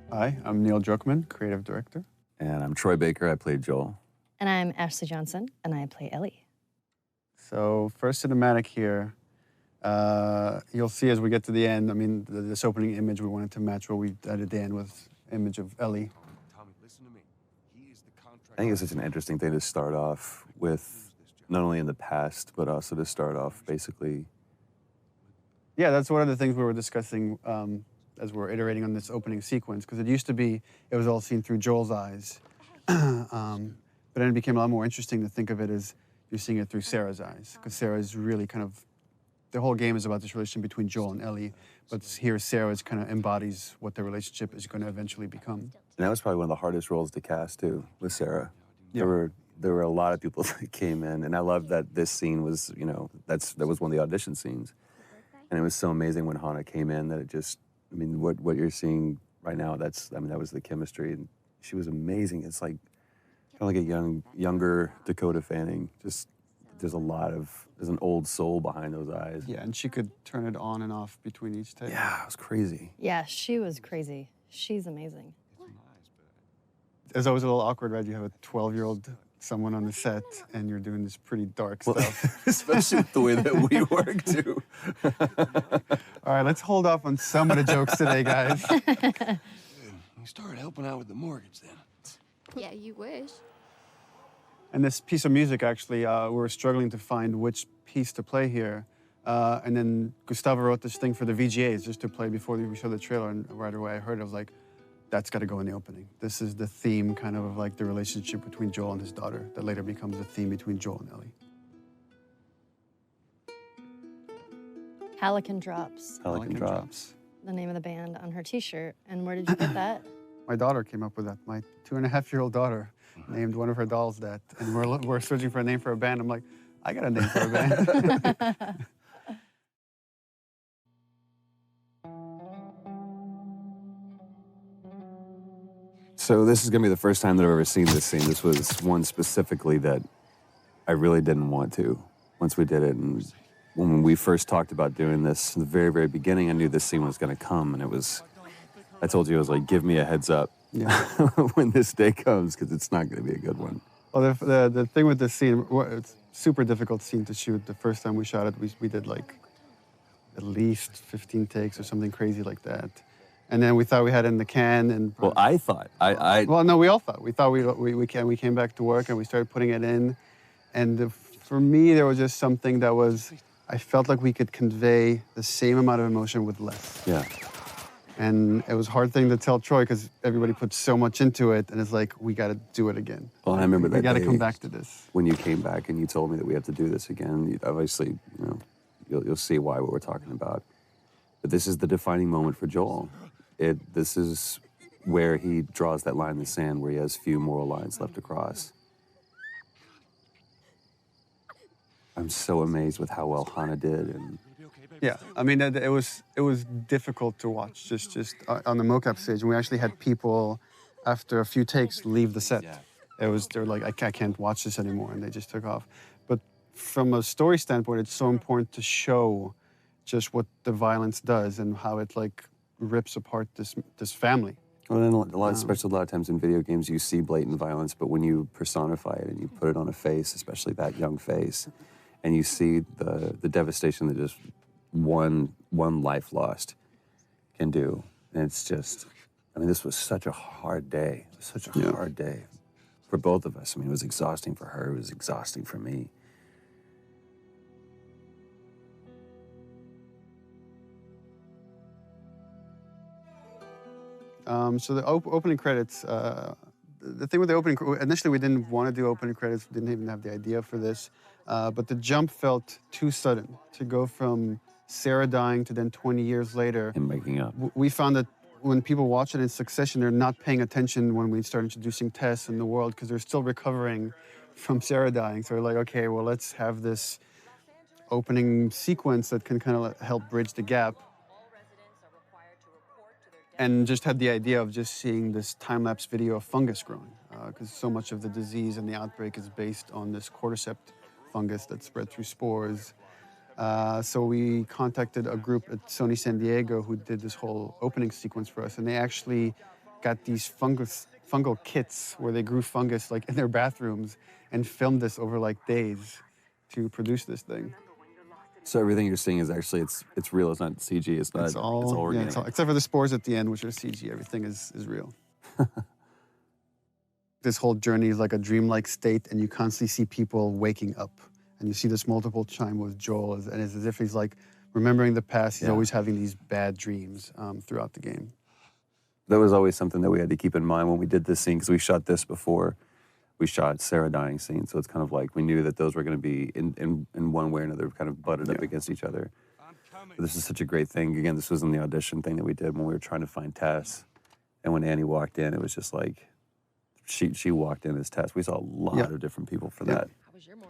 Hi, I'm Neil Druckmann, creative director. And I'm Troy Baker, I played Joel. And I'm Ashley Johnson, and I play Ellie. So first cinematic here, you'll see as we get to the end, I mean, this opening image, we wanted to match what we did at the end with image of Ellie. Tommy, listen to me. He is the contract. I think it's such an interesting thing to start off with, not only in the past, but also to start off basically. Yeah, that's one of the things we were discussing as we're iterating on this opening sequence, because it used to be, it was all seen through Joel's eyes. But then it became a lot more interesting to think of it as you're seeing it through Sarah's eyes, because Sarah is really kind of, the whole game is about this relationship between Joel and Ellie, but here Sarah kind of embodies what their relationship is going to eventually become. And that was probably one of the hardest roles to cast too, with Sarah. Yeah. There were a lot of people that came in, and I love that this scene was, you know, that was one of the audition scenes. And it was so amazing when Hannah came in that it just, I mean, what you're seeing right now, that was the chemistry, and she was amazing. It's like, kind of like a younger Dakota Fanning. Just, there's an old soul behind those eyes. Yeah, and she could turn it on and off between each take. Yeah, it was crazy. Yeah, she was crazy. She's amazing. It's always a little awkward, right? You have a 12-year-old someone on the set, and you're doing this pretty dark stuff. Especially with the way that we work, too. All right, let's hold off on some of the jokes today, guys. Good. You started helping out with the mortgage then. Yeah, you wish. And this piece of music, actually, we were struggling to find which piece to play here. And then Gustavo wrote this thing for the VGAs just to play before we showed the trailer, and right away I heard it, I was like, that's got to go in the opening. This is the theme, kind of like the relationship between Joel and his daughter that later becomes the theme between Joel and Ellie. Hallican Drops, Pelican Drops. the name of the band on her T-shirt. And where did you get that? My daughter came up with that. My 2.5-year-old daughter named one of her dolls that. And we're searching for a name for a band. I'm like, I got a name for a band. So this is gonna be the first time that I've ever seen this scene. This was one specifically that I really didn't want to once we did it. And when we first talked about doing this in the very, very beginning, I knew this scene was gonna come, and I told you, I was like, give me a heads up when this day comes, because it's not gonna be a good one. Well, the thing with this scene, it's a super difficult scene to shoot. The first time we shot it, we did like at least 15 takes or something crazy like that. And then we thought we had it in the can, and Well, I thought, well, no, we all thought. We thought we came back to work and we started putting it in, and for me there was just something that was, I felt like we could convey the same amount of emotion with less. yeah. And it was a hard thing to tell Troy because everybody put so much into it, and it's like, we got to do it again. Well, I remember that we got to day come back to this. when you came back and you told me that we have to do this again. Obviously, you know, you'll see why what we're talking about. But this is the defining moment for Joel. This is where he draws that line in the sand, where he has few moral lines left to cross. I'm so amazed with how well Hannah did, and Yeah, I mean, it was difficult to watch just on the mocap stage. And we actually had people, after a few takes, leave the set. They were like, I can't watch this anymore, and they just took off. But from a story standpoint, it's so important to show just what the violence does and how it like rips apart this family. well, then especially a lot of times in video games, you see blatant violence, but when you personify it and you put it on a face, especially that young face, and you see the devastation that just one life lost can do. And it's just, I mean, this was such a hard day. It was such a hard day for both of us. I mean, it was exhausting for her. It was exhausting for me. So the opening credits, the thing with the opening, initially we didn't want to do opening credits, didn't even have the idea for this, but the jump felt too sudden to go from Sarah dying to then 20 years later. And making up. We found that when people watch it in succession, they're not paying attention when we start introducing Tess in the world because they're still recovering from Sarah dying. So we're like, okay, well, let's have this opening sequence that can kind of help bridge the gap. And just had the idea of just seeing this time-lapse video of fungus growing, because so much of the disease and the outbreak is based on this cordyceps fungus that spread through spores. So we contacted a group at Sony San Diego who did this whole opening sequence for us, and they actually got these fungal kits where they grew fungus like in their bathrooms and filmed this over like days to produce this thing. So everything you're seeing is actually it's real. It's not CG. It's not. It's all organic. except for the spores at the end, which are CG. Everything is real. This whole journey is like a dreamlike state, and you constantly see people waking up. And you see this multiple time with Joel, and it's as if he's like remembering the past. He's always having these bad dreams throughout the game. That was always something that we had to keep in mind when we did this scene, because we shot this before we shot Sarah dying scene. So it's kind of like we knew that those were going to be in one way or another kind of butted up against each other. But this is such a great thing. Again, this was in the audition thing that we did when we were trying to find Tess. And when Annie walked in, it was just like, she walked in as Tess. We saw a lot of different people for that.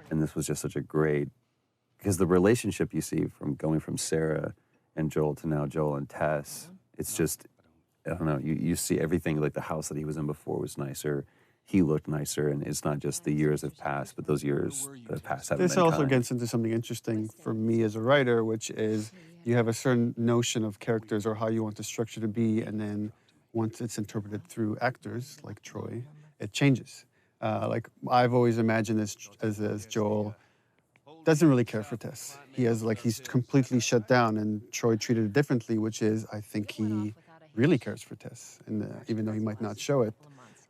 And this was just such a great, because the relationship you see from going from Sarah and Joel to now Joel and Tess, it's just, I don't know, you see everything, like the house that he was in before was nicer. He looked nicer, and it's not just the years have passed, but those years that have passed haven't been This also kind. gets into something interesting for me as a writer, which is you have a certain notion of characters or how you want the structure to be, and then once it's interpreted through actors like Troy, it changes. Like I've always imagined as Joel doesn't really care for Tess. He's completely shut down, and Troy treated it differently, which is I think he really cares for Tess, and even though he might not show it,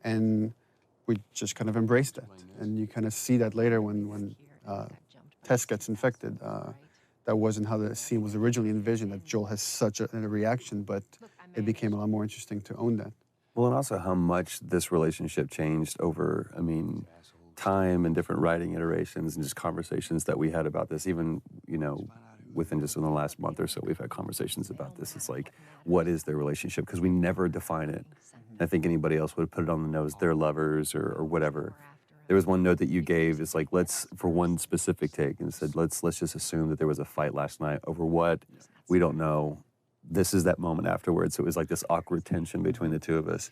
and we just kind of embraced that. And you kind of see that later when Tess gets infected. That wasn't how the scene was originally envisioned, that Joel has such a reaction, but it became a lot more interesting to own that. Well, and also how much this relationship changed over, I mean, time and different writing iterations and just conversations that we had about this. Even, within the last month or so, we've had conversations about this. It's like, what is their relationship? Because we never define it. I think anybody else would have put it on the nose, they're lovers or whatever. There was one note that you gave, it's like, for one specific take, and said, let's just assume that there was a fight last night over what, we don't know. This is that moment afterwards. So it was like this awkward tension between the two of us.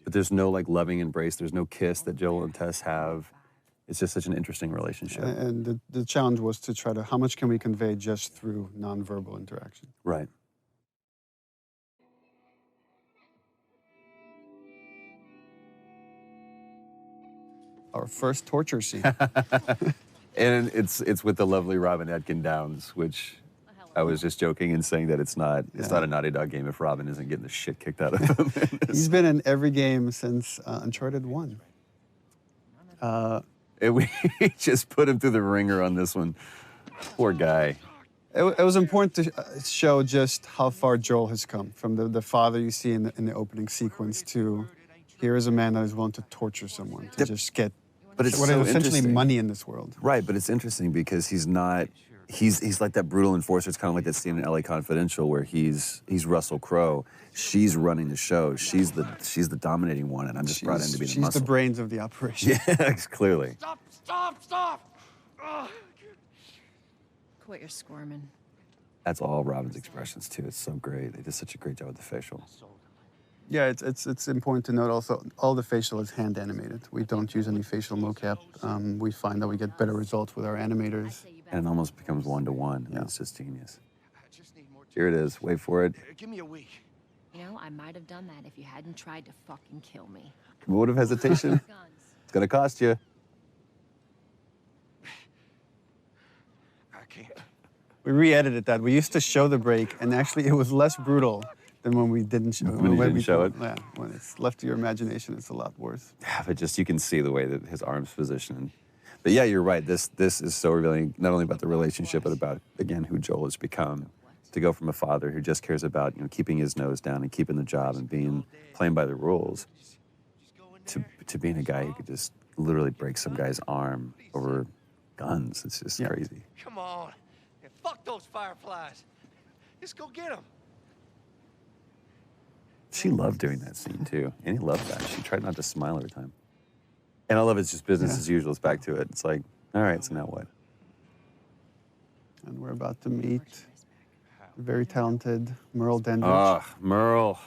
But there's no like loving embrace. There's no kiss that Joel and Tess have. It's just such an interesting relationship. And the challenge was to try to, how much can we convey just through nonverbal interaction? Right. Our first torture scene. And it's with the lovely Robin Atkin Downs, which I was just joking and saying that it's not a Naughty Dog game if Robin isn't getting the shit kicked out of him. He's been in every game since Uncharted 1. We just put him through the ringer on this one. Poor guy. It was important to show just how far Joel has come, from the father you see in the opening sequence to here is a man that is willing to torture someone to just get But it's what so is essentially interesting. money in this world. Right, but it's interesting because he's like that brutal enforcer. It's kind of like that scene in LA Confidential where he's Russell Crowe. She's running the show. She's the dominating one, and I'm just brought in to be the She's muscle. the brains of the operation. Yeah, clearly. Stop! Quit your squirming. That's all Robin's expressions too. It's so great. They did such a great job with the facial. Yeah, it's important to note also, all the facial is hand animated. We don't use any facial mocap. We find that we get better results with our animators. And it almost becomes one-to-one. Yeah. It's just genius. Here it is. Wait for it. Give me a week. I might have done that if you hadn't tried to fucking kill me. Vote of hesitation. It's gonna cost you. I can't. We re-edited that. We used to show the break, and actually it was less brutal than when we didn't show it. When you didn't show it? Yeah, when it's left to your imagination, it's a lot worse. Yeah, but just you can see the way that his arm's positioned. But yeah, you're right. This is so revealing, not only about the relationship, but about, again, who Joel has become. To go from a father who just cares about, keeping his nose down and keeping the job and playing by the rules, to being a guy who could just literally break some guy's arm over guns. It's just crazy. Come on. Yeah, fuck those fireflies. Just go get them. She loved doing that scene too. And he loved that. She tried not to smile every time. And I love it's just business as usual. It's back to it. It's like, all right, so now what? And we're about to meet very talented Merle Dandridge. Ah, Merle.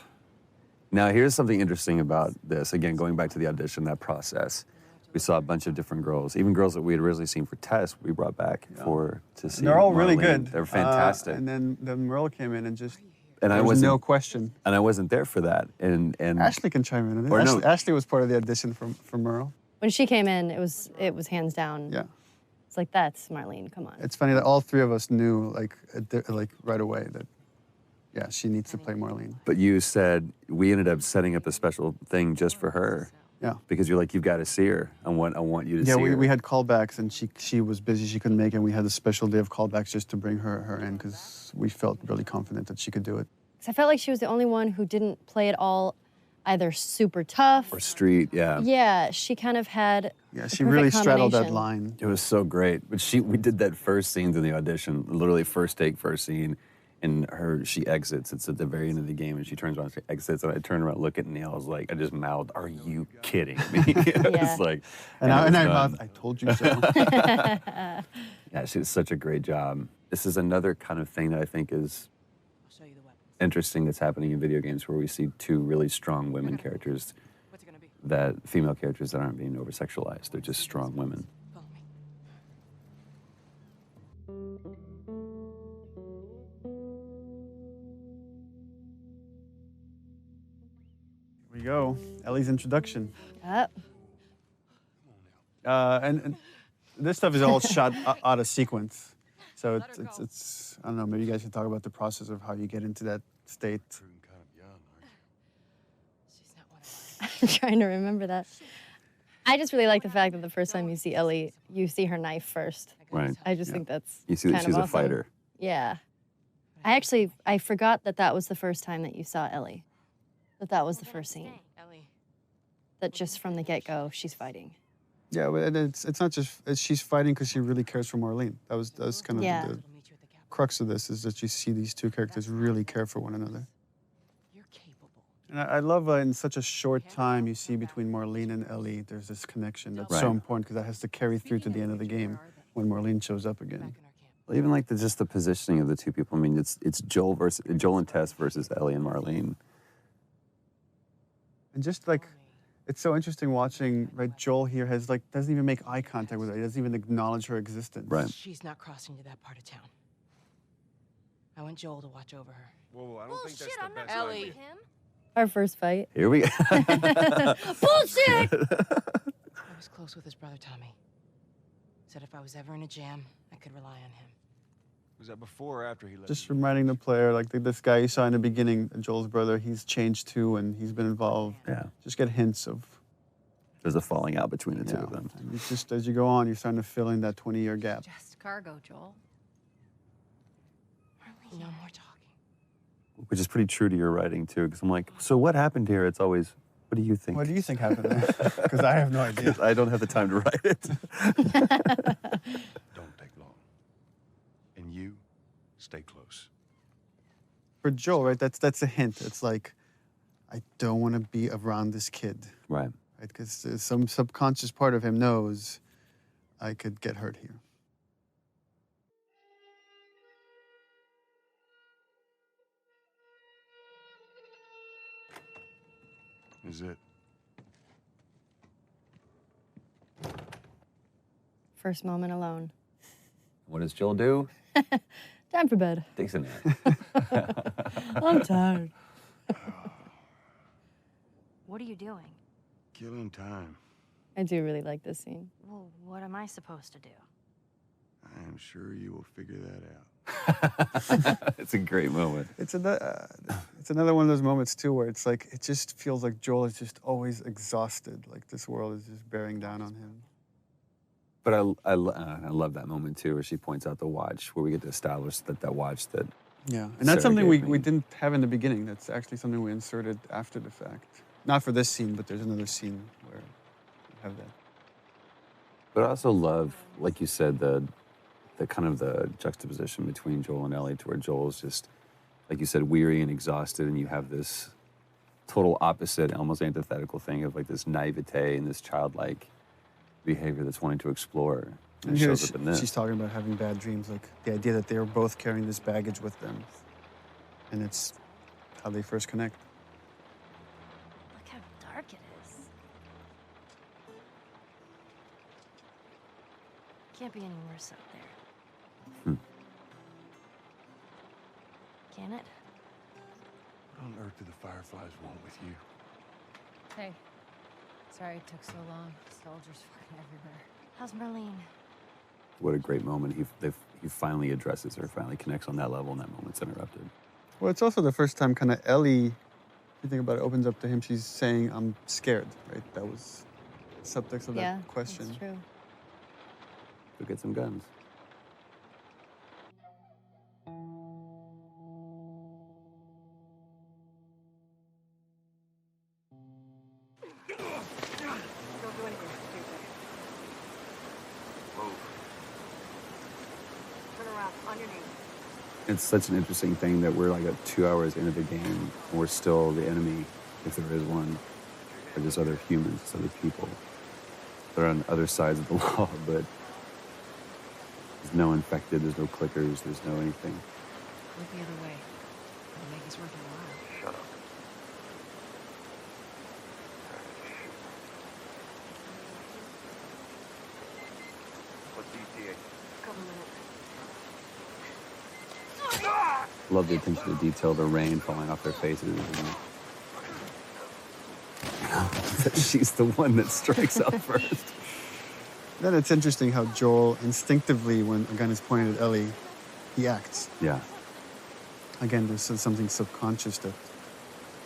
Now, here's something interesting about this. Again, going back to the audition, that process. We saw a bunch of different girls, even girls that we had originally seen for Tess, we brought back to see. They're all really Marlene. good. They're fantastic. And then Merle came in and just And There was no question. And I wasn't there for that. And Ashley can chime in on it. Or no. Ashley was part of the audition for Merle. When she came in, it was hands down. Yeah. It's like, that's Marlene, come on. It's funny that all three of us knew, like right away that, yeah, she needs to play Marlene. But you said we ended up setting up a special thing just for her. Yeah. Because you're like, you've got to see her. I want you to see her. Yeah, we had callbacks, and she was busy. She couldn't make it. And we had a special day of callbacks just to bring her in because we felt really confident that she could do it. 'Cause I felt like she was the only one who didn't play it all either super tough. Or street, yeah. Yeah, she kind of had Yeah, the she perfect really straddled that combination. line. It was so great. But we did that first scene in the audition, literally first take, first scene. And she exits. It's at the very end of the game, and she turns around, she exits, and I turned around, look at Neil. I was like, I just mouthed, "Are you kidding me?" It's like, and I it was mouthed, "I told you so." Yeah, she did such a great job. This is another kind of thing that I think is interesting that's happening in video games, where we see two really strong women characters, female characters that aren't being over sexualized. They're just strong women. Here we go. Ellie's introduction. Yep. And this stuff is all shot out of sequence. So it's I don't know, maybe you guys can talk about the process of how you get into that state. I'm trying to remember that. I just really like the fact that the first time you see Ellie, you see her knife first. Right. I just think that's You see that kind she's of a awesome. fighter. Yeah. I forgot that was the first time that you saw Ellie. That was the first scene. That just from the get-go, she's fighting. Yeah, but it's not just she's fighting because she really cares for Marlene. That was kind of the crux of this, is that you see these two characters really care for one another. And I love in such a short time you see between Marlene and Ellie, there's this connection that's so important because that has to carry through to the end of the game when Marlene shows up again. Well, even like just the positioning of the two people. I mean, it's Joel and Tess versus Ellie and Marlene. And just like, it's so interesting watching, right, Joel here doesn't even make eye contact with her. He doesn't even acknowledge her existence. Right. She's not crossing to that part of town. I want Joel to watch over her. Whoa, I don't think that's the best Ellie. idea. Our first fight. Here we go. Bullshit! I was close with his brother, Tommy. Said if I was ever in a jam, I could rely on him. Was that before or after he left? Just reminding the player, like this guy you saw in the beginning, Joel's brother, he's changed too, and he's been involved. Yeah. Just get hints of. There's a falling out between the two of them. And it's just as you go on, you're starting to fill in that 20-year gap. Just cargo, Joel. No more talking. Which is pretty true to your writing too, because I'm like, so what happened here? It's always, what do you think? What do you think happened there? Because I have no idea. I don't have the time to write it. Don't take long. And you, stay close. For Joel, right, that's a hint. It's like, I don't want to be around this kid. Right. Because some subconscious part of him knows I could get hurt here. Is it? First moment alone. What does Joel do? Time for bed. Takes a nap. I'm tired. What are you doing? Killing time. I do really like this scene. Well, what am I supposed to do? I am sure you will figure that out. It's a great moment. It's another one of those moments too where it's like it just feels like Joel is just always exhausted, like this world is just bearing down on him. But I love that moment too, where she points out the watch, where we get to establish that watch that. Yeah, and that's Sarah something gave we me. didn't have in the beginning. That's actually something we inserted after the fact. Not for this scene, but there's another scene where we have that. But I also love, like you said, the kind of the juxtaposition between Joel and Ellie, to where Joel's just, like you said, weary and exhausted, and you have this total opposite, almost antithetical thing of like this naivete and this childlike behavior that's wanting to explore. And it here shows up in this. she's talking about having bad dreams, like the idea that they are both carrying this baggage with them, and it's how they first connect. Look how dark it is. Can't be any worse out there. Can it? What on earth do the Fireflies want with you? Hey, sorry it took so long. Soldiers fucking everywhere. How's Marlene? What a great moment. He finally addresses her, finally connects on that level, and that moment's interrupted. Well, it's also the first time kind of Ellie, if you think about it, opens up to him. She's saying, I'm scared, right? That was the subtext of that question. That's true. Go get some guns. It's such an interesting thing that we're like 2 hours into the game, and we're still the enemy, if there is one. Or just other humans, just other people. They're on other sides of the law, but there's no infected, there's no clickers, there's no anything. Look the other way. It'll make us worth our while. Shut up. What's ETA? Couple minutes. Love the attention to detail, the rain falling off their faces. And she's the one that strikes out first. Then it's interesting how Joel instinctively, when a gun is pointed at Ellie, he acts. Yeah. Again, there's something subconscious that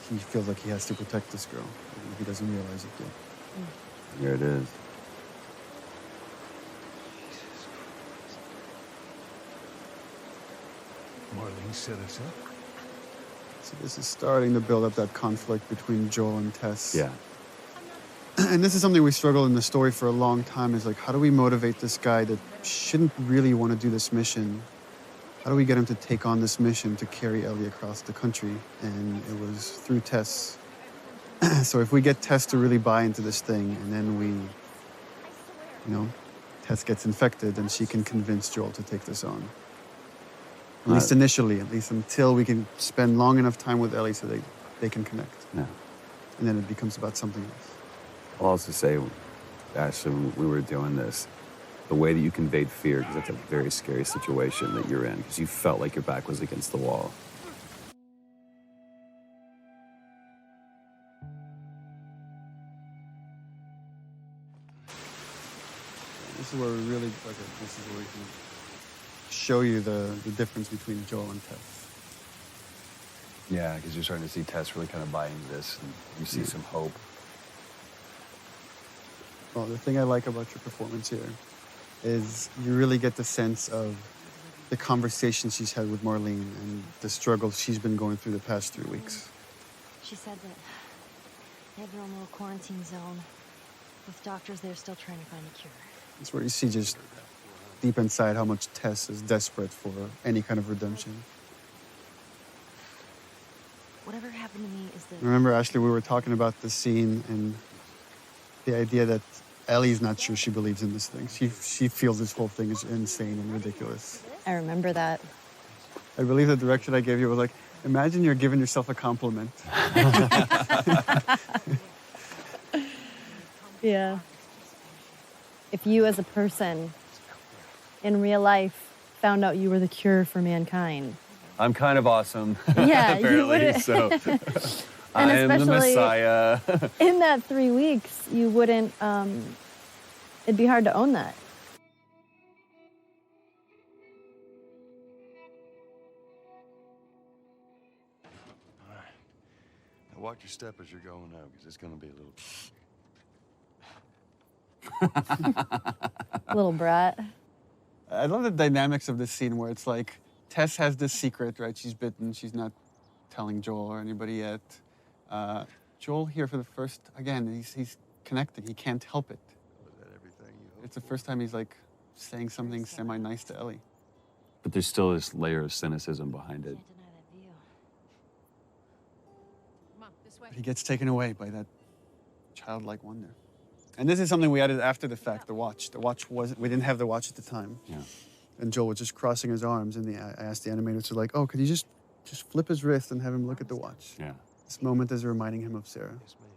he feels like he has to protect this girl. And he doesn't realize it yet. Here it is. Marlene set us up. So this is starting to build up that conflict between Joel and Tess. Yeah. And this is something we struggled in the story for a long time, is like, how do we motivate this guy that shouldn't really want to do this mission? How do we get him to take on this mission to carry Ellie across the country? And it was through Tess. So if we get Tess to really buy into this thing, and then Tess gets infected, then she can convince Joel to take this on. At least initially, at least until we can spend long enough time with Ellie so they can connect. Yeah. And then it becomes about something else. I'll also say, Ashley, when we were doing this, the way that you conveyed fear, because that's a very scary situation that you're in, because you felt like your back was against the wall. This is where we really, this is where we can show you the difference between Joel and Tess. Yeah, because you're starting to see Tess really kind of buy into this, and you see some hope. Well, the thing I like about your performance here is you really get the sense of the conversation she's had with Marlene and the struggle she's been going through the past 3 weeks. She said that they have their own little quarantine zone. With doctors, they're still trying to find a cure. It's where you see just deep inside how much Tess is desperate for any kind of redemption. Whatever happened to me is that... Remember, Ashley, we were talking about this scene and the idea that Ellie's not sure she believes in this thing. She feels this whole thing is insane and ridiculous. I remember that. I believe the direction I gave you was like, imagine you're giving yourself a compliment. Yeah. If you as a person in real life found out you were the cure for mankind. I'm kind of awesome. Yeah, you apparently, wouldn't. so And I am the especially Messiah. in that 3 weeks, you wouldn't, it'd be hard to own that. All right. Now watch your step as you're going out, because it's going to be a little... Little brat. I love the dynamics of this scene where it's like Tess has this secret, right? She's bitten. She's not telling Joel or anybody yet. Joel here for the first, again, he's connected. He can't help it. Was that everything you hoped? It's the first time he's like saying something semi-nice to Ellie. But there's still this layer of cynicism behind it. Can't deny that view. Come on, this way. But he gets taken away by that childlike wonder. And this is something we added after the fact, the watch. The watch wasn't, we didn't have the watch at the time. Yeah. And Joel was just crossing his arms, and I asked the animators to like, oh, could you just flip his wrist and have him look at the watch? Yeah. This moment is reminding him of Sarah. Yes, ma'am.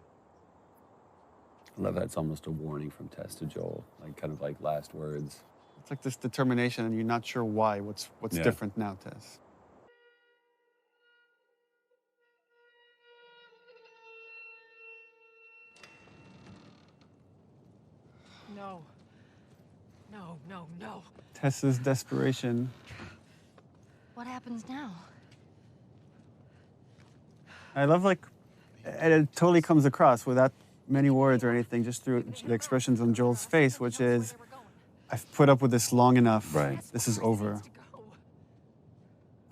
I love that it's almost a warning from Tess to Joel, like kind of like last words. It's like this determination, and you're not sure why. What's Yeah. different now, Tess? No. No, no, no. Tessa's desperation. What happens now? I love and it totally comes across without many words or anything, just through the expressions on Joel's face, which is, I've put up with this long enough. Right. This is over.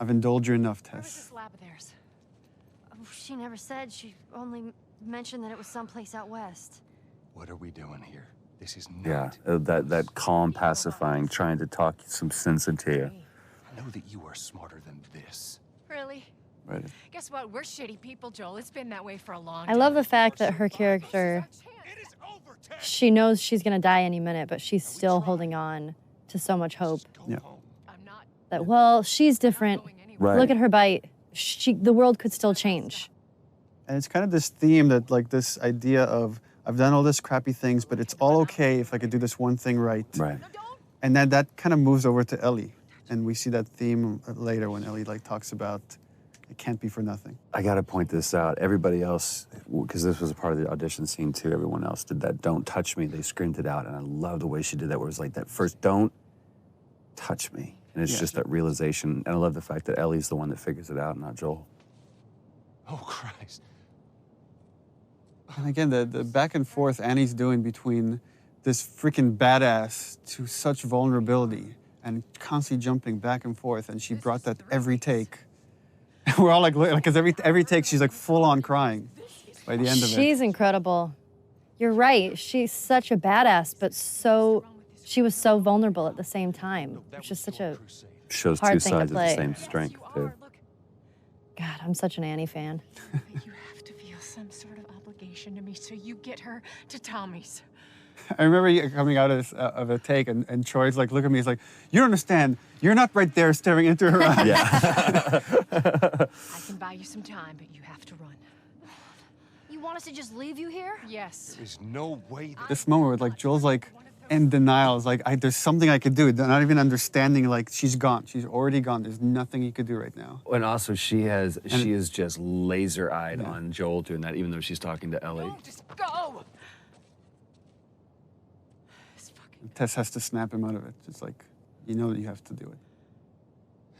I've indulged you enough, Where's Tess. this lab of theirs? Oh, she never said. She only mentioned that it was someplace out west. What are we doing here? This is Yeah, not. that calm, pacifying, trying to talk some sense into you. I know that you are smarter than this. Really? Right. Guess what? We're shitty people, Joel. It's been that way for a long I time. love the fact that her character, It is over, Tess. she knows she's gonna die any minute, but she's still holding on to so much hope Go Yeah. home. I'm not that, well, she's different. going anywhere. Right. Look at her bite. The world could still change. And it's kind of this theme that, this idea of, I've done all this crappy things, but it's all okay if I could do this one thing right. Right. And then that kind of moves over to Ellie. And we see that theme later when Ellie talks about it can't be for nothing. I got to point this out. Everybody else, because this was a part of the audition scene too, everyone else did that "don't touch me." They screamed it out, and I love the way she did that, where it was like that first "don't touch me." And it's Yeah. just that realization. And I love the fact that Ellie's the one that figures it out, not Joel. Oh, Christ. And again, the back and forth Annie's doing between this freaking badass to such vulnerability and constantly jumping back and forth. And she brought that every take. We're all because every take she's full on crying by the end of it. She's incredible. You're right. She's such a badass, but she was so vulnerable at the same time. It's just such a, Shows Hard two thing to sides of the play. same strength too. God, I'm such an Annie fan. You have to feel some sort of obligation to me, so you get her to Tommy's. I remember you coming out of a take, and Troy's look at me, he's like, you don't understand. You're not right there staring into her eyes. Yeah. I can buy you some time, but you have to run. You want us to just leave you here? Yes. There's no way that. This moment where Joel's in denial. It's there's something I could do. Not even understanding she's gone. She's already gone. There's nothing you could do right now. And also, she is just laser-eyed on Joel doing that, even though she's talking to Ellie. No, just go. This fucking Tess has to snap him out of it. It's you know that you have to do it.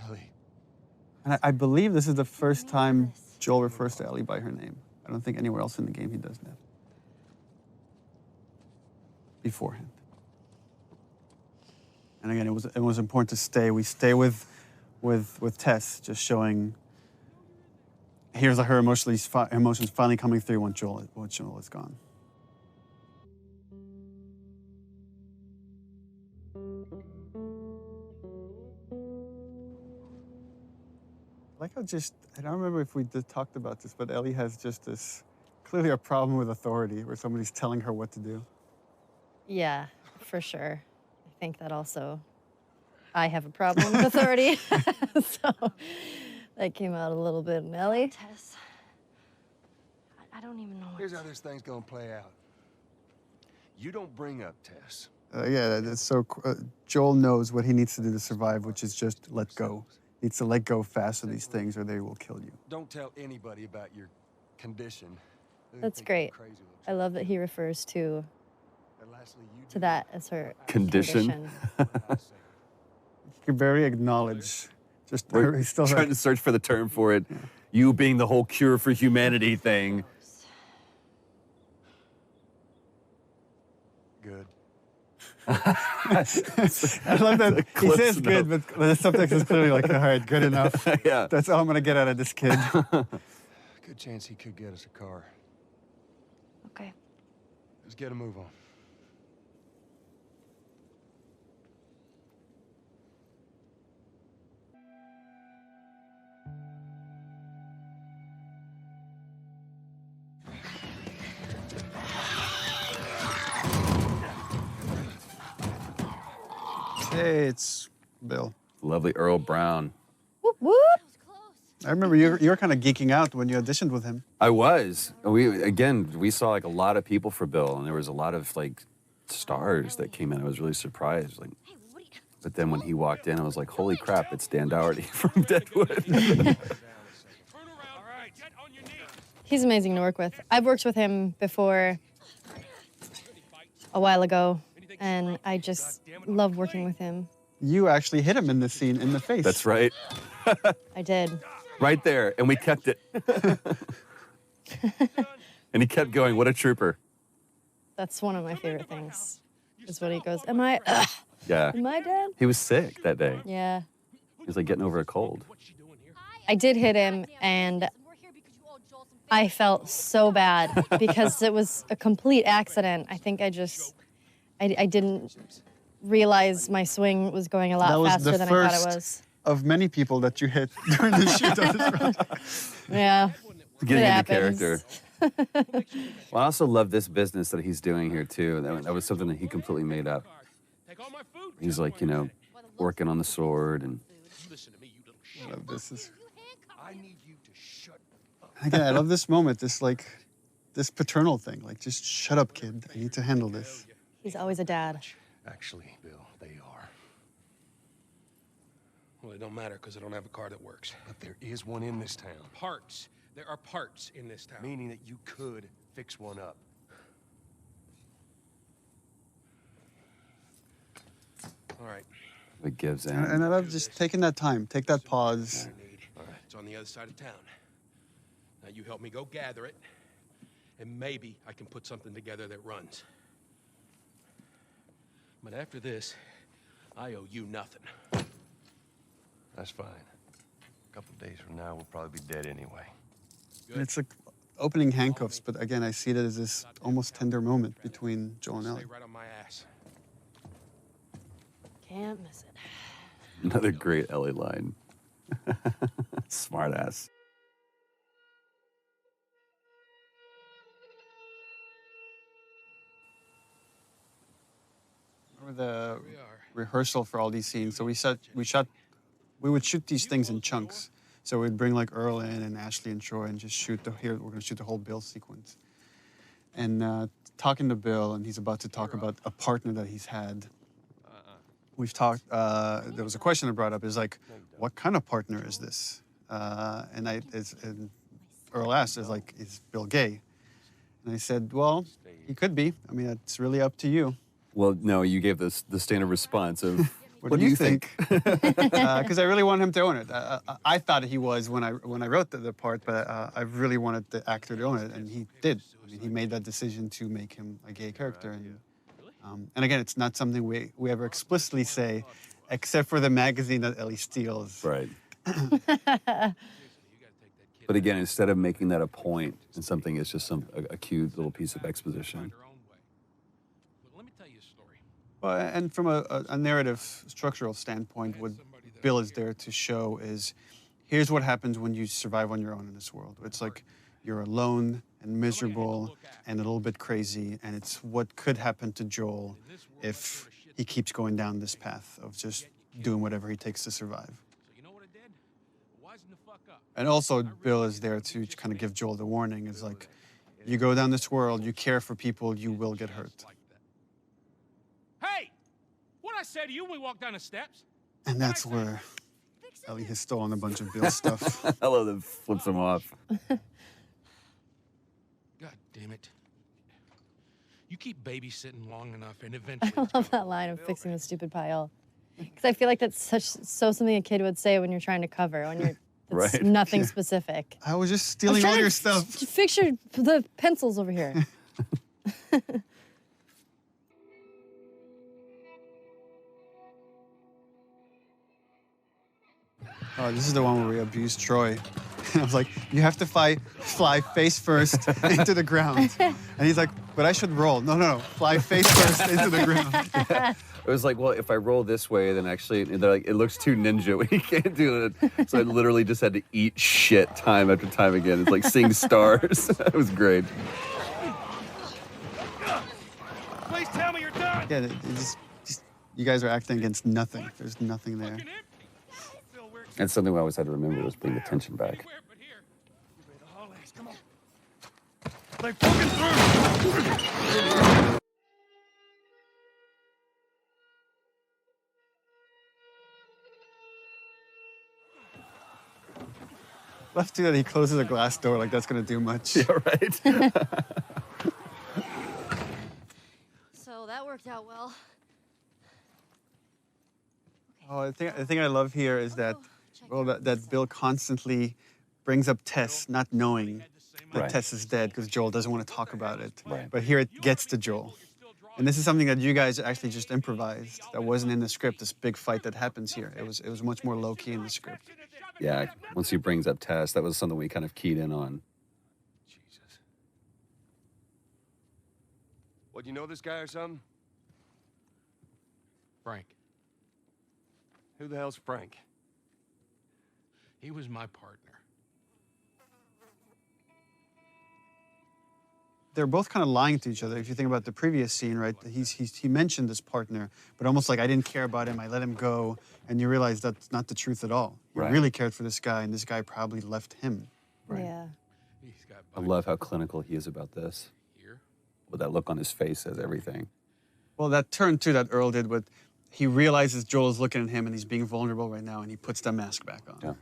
Ellie. And I believe this is the first time Joel refers to Ellie by her name. I don't think anywhere else in the game he does that. Beforehand. And again, it was important to stay. We stay with Tess, just showing. Here's her emotions finally coming through when Joel is gone. I don't remember if we talked about this, but Ellie has just clearly a problem with authority, where somebody's telling her what to do. Yeah, for sure. I think that also, I have a problem with authority. So that came out a little bit in Ellie. Tess, I don't even know what Here's how this thing's gonna play out. You don't bring up Tess. Yeah, that's so. Joel knows what he needs to do to survive, which is just let go. Needs to let go fast of these things, or they will kill you. Don't tell anybody about your condition. They That's think you're great. crazy little I love that he refers to chick. And lastly, you to do that as her Condition. what I say. You can very acknowledge. Just We're he's still trying to search for the term for it. You being the whole cure for humanity thing. Good. I love that he Cliff says good, but the subtext is clearly all right, good enough. Yeah. That's all I'm gonna get out of this kid. Good chance he could get us a car. Okay. Let's get a move on. Hey, it's Bill. Lovely Earl Brown. Whoop whoop. I remember you were kind of geeking out when you auditioned with him. I was. We saw a lot of people for Bill, and there was a lot of stars that came in. I was really surprised. But then when he walked in, I was like, holy crap, it's Dan Dougherty from Deadwood. He's amazing to work with. I've worked with him before a while ago, and I just love working with him. You actually hit him in this scene in the face. That's right. I did. Right there, and we kept it. And he kept going. What a trooper. That's one of my favorite things, is when he goes, am I dead? He was sick that day. Yeah. He was like getting over a cold. I did hit him, and I felt so bad because it was a complete accident. I think I didn't realize my swing was going a lot faster than I thought it was. Of many people that you hit during the shoot of this project. Yeah. Getting It into happens. character. Well, I also love this business that he's doing here too. That was something that he completely made up. He's like, you know, working on the sword and. I love this. Again, I love this moment. This paternal thing. Like, just shut up, kid. I need to handle this. He's always a dad. Actually, Bill, they are. Well, it don't matter because I don't have a car that works. But there is one in this town. Parts. There are parts in this town. Meaning that you could fix one up. All right. It gives in. And I love just taking that time. Take that pause. All right. It's on the other side of town. Now you help me go gather it, and maybe I can put something together that runs. But after this, I owe you nothing. That's fine. A couple days from now, we'll probably be dead anyway. And it's like opening handcuffs, but again, I see it as this almost tender moment between Joel and Ellie. Stay right on my ass. Can't miss it. Another great Ellie line. Smart ass. Remember the rehearsal for all these scenes? So we would shoot these things in chunks. So we'd bring like Earl in and Ashley and Troy and just shoot we're gonna shoot the whole Bill sequence. And talking to Bill, and he's about to talk about a partner that he's had. We've talked, there was a question that brought up, is like, what kind of partner is this? And Earl asked, is Bill gay? And I said, well, he could be. I mean, it's really up to you. Well, no, you gave the standard response of, What do you think? Because I really want him to own it. I thought he was when I wrote the part, but I really wanted the actor to own it, and he did. I mean, he made that decision to make him a gay character. And again, it's not something we ever explicitly say, except for the magazine that Ellie steals. Right. But again, instead of making that a point and something, it's just a cute little piece of exposition. Well, and from a narrative structural standpoint, what Bill is there to show is, here's what happens when you survive on your own in this world. It's like you're alone and miserable and a little bit crazy, and it's what could happen to Joel if he keeps going down this path of just doing whatever he takes to survive. And also, Bill is there to kind of give Joel the warning, is like, you go down this world, you care for people, you will get hurt. Hey! What'd I say to you when we walked down the steps? And that's where Ellie has stolen a bunch of Bill's stuff. I love that flips him off. God damn it. You keep babysitting long enough and eventually... I love that line of fixing the stupid pile. Because I feel like that's something a kid would say when you're trying to cover, when you're Right. nothing specific. I was just stealing all your stuff. Fix the pencils over here. Oh, this is the one where we abused Troy. And I was like, you have to fly face first into the ground. And he's like, but I should roll. No, fly face first into the ground. It was like, well, if I roll this way, then actually, they're like, it looks too ninja. We can't do it. So I literally just had to eat shit time after time again. It's like seeing stars. It was great. Please tell me you're done! Yeah, you guys are acting against nothing. There's nothing there. That's something we always had to remember, was bring the tension back. They fucking through! Left too that he closes a glass door like that's gonna do much. Yeah, right? So that worked out well. Oh, the thing I love here is that, well, that Bill constantly brings up Tess, not knowing that Right. Tess is dead because Joel doesn't want to talk about it. Right. But here it gets to Joel. And this is something that you guys actually just improvised. That wasn't in the script, this big fight that happens here. It was much more low-key in the script. Yeah, once he brings up Tess, that was something we kind of keyed in on. Jesus. What, you know this guy or something? Frank, Who the hell's Frank? he was my partner. They're both kind of lying to each other. If you think about the previous scene, right? He mentioned this partner, but almost like I didn't care about him. I let him go, and you realize that's not the truth at all. He Right. really cared for this guy, and this guy probably left him. Yeah. He's got I love how clinical he is about this. here. With that look on his face says everything. Well, that turn too that Earl did, with he realizes Joel is looking at him and he's being vulnerable right now, and he puts the mask back on. Yeah.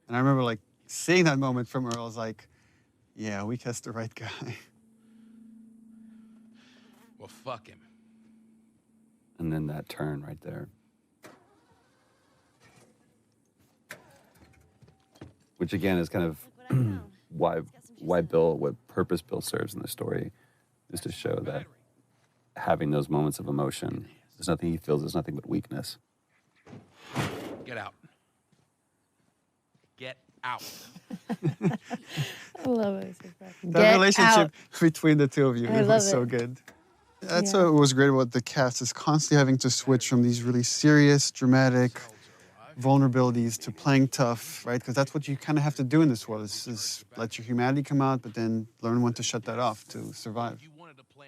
And I remember like seeing that moment from Earl. I was like, yeah, we cast the right guy. Well, fuck him. And then that turn right there. Which again is kind of why Bill, what purpose Bill serves in the story, is to show that having those moments of emotion, there's nothing he feels, there's nothing but weakness. Get out. Get out. I love it. That relationship out. between the two of you I love was so it. good. That's what was great about the cast, is constantly having to switch from these really serious, dramatic vulnerabilities to playing tough, right? Because that's what you kind of have to do in this world, is let your humanity come out, but then learn when to shut that off to survive.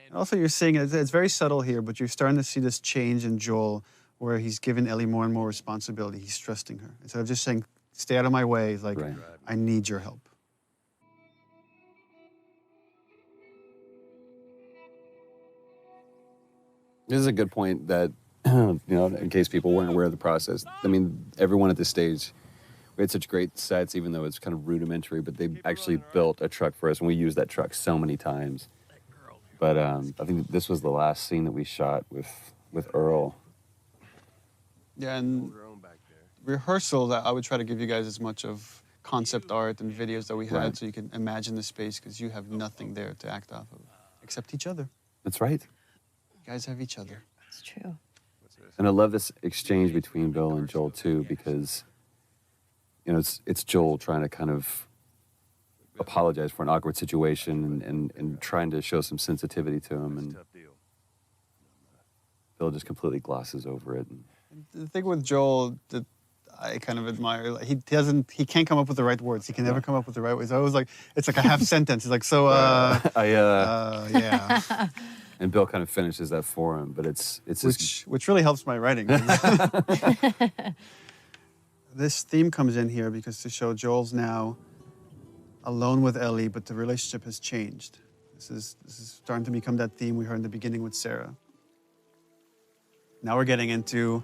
And also, you're seeing, it's very subtle here, but you're starting to see this change in Joel, where he's given Ellie more and more responsibility. He's trusting her. Instead of just saying, stay out of my way, he's like, Right. I need your help. This is a good point that, you know, in case people weren't aware of the process. I mean, everyone at this stage, we had such great sets, even though it's kind of rudimentary, but they actually built a truck for us, and we used that truck so many times. But I think this was the last scene that we shot with Earl. Yeah, and rehearsals, I would try to give you guys as much of concept art and videos that we had, Right. so you can imagine the space, because you have nothing there to act off of, except each other. That's right. You guys have each other. It's true. And I love this exchange between Bill and Joel too, because you know it's Joel trying to kind of apologize for an awkward situation and trying to show some sensitivity to him, and Bill just completely glosses over it. The thing with Joel that I kind of admire, like, he can't come up with the right words. He can never come up with the right words. I always like, it's like a half sentence. He's like, so, yeah. And Bill kind of finishes that for him, but it's Which really helps my writing. This theme comes in here because to show Joel's now alone with Ellie, but the relationship has changed. This is starting to become that theme we heard in the beginning with Sarah. Now we're getting into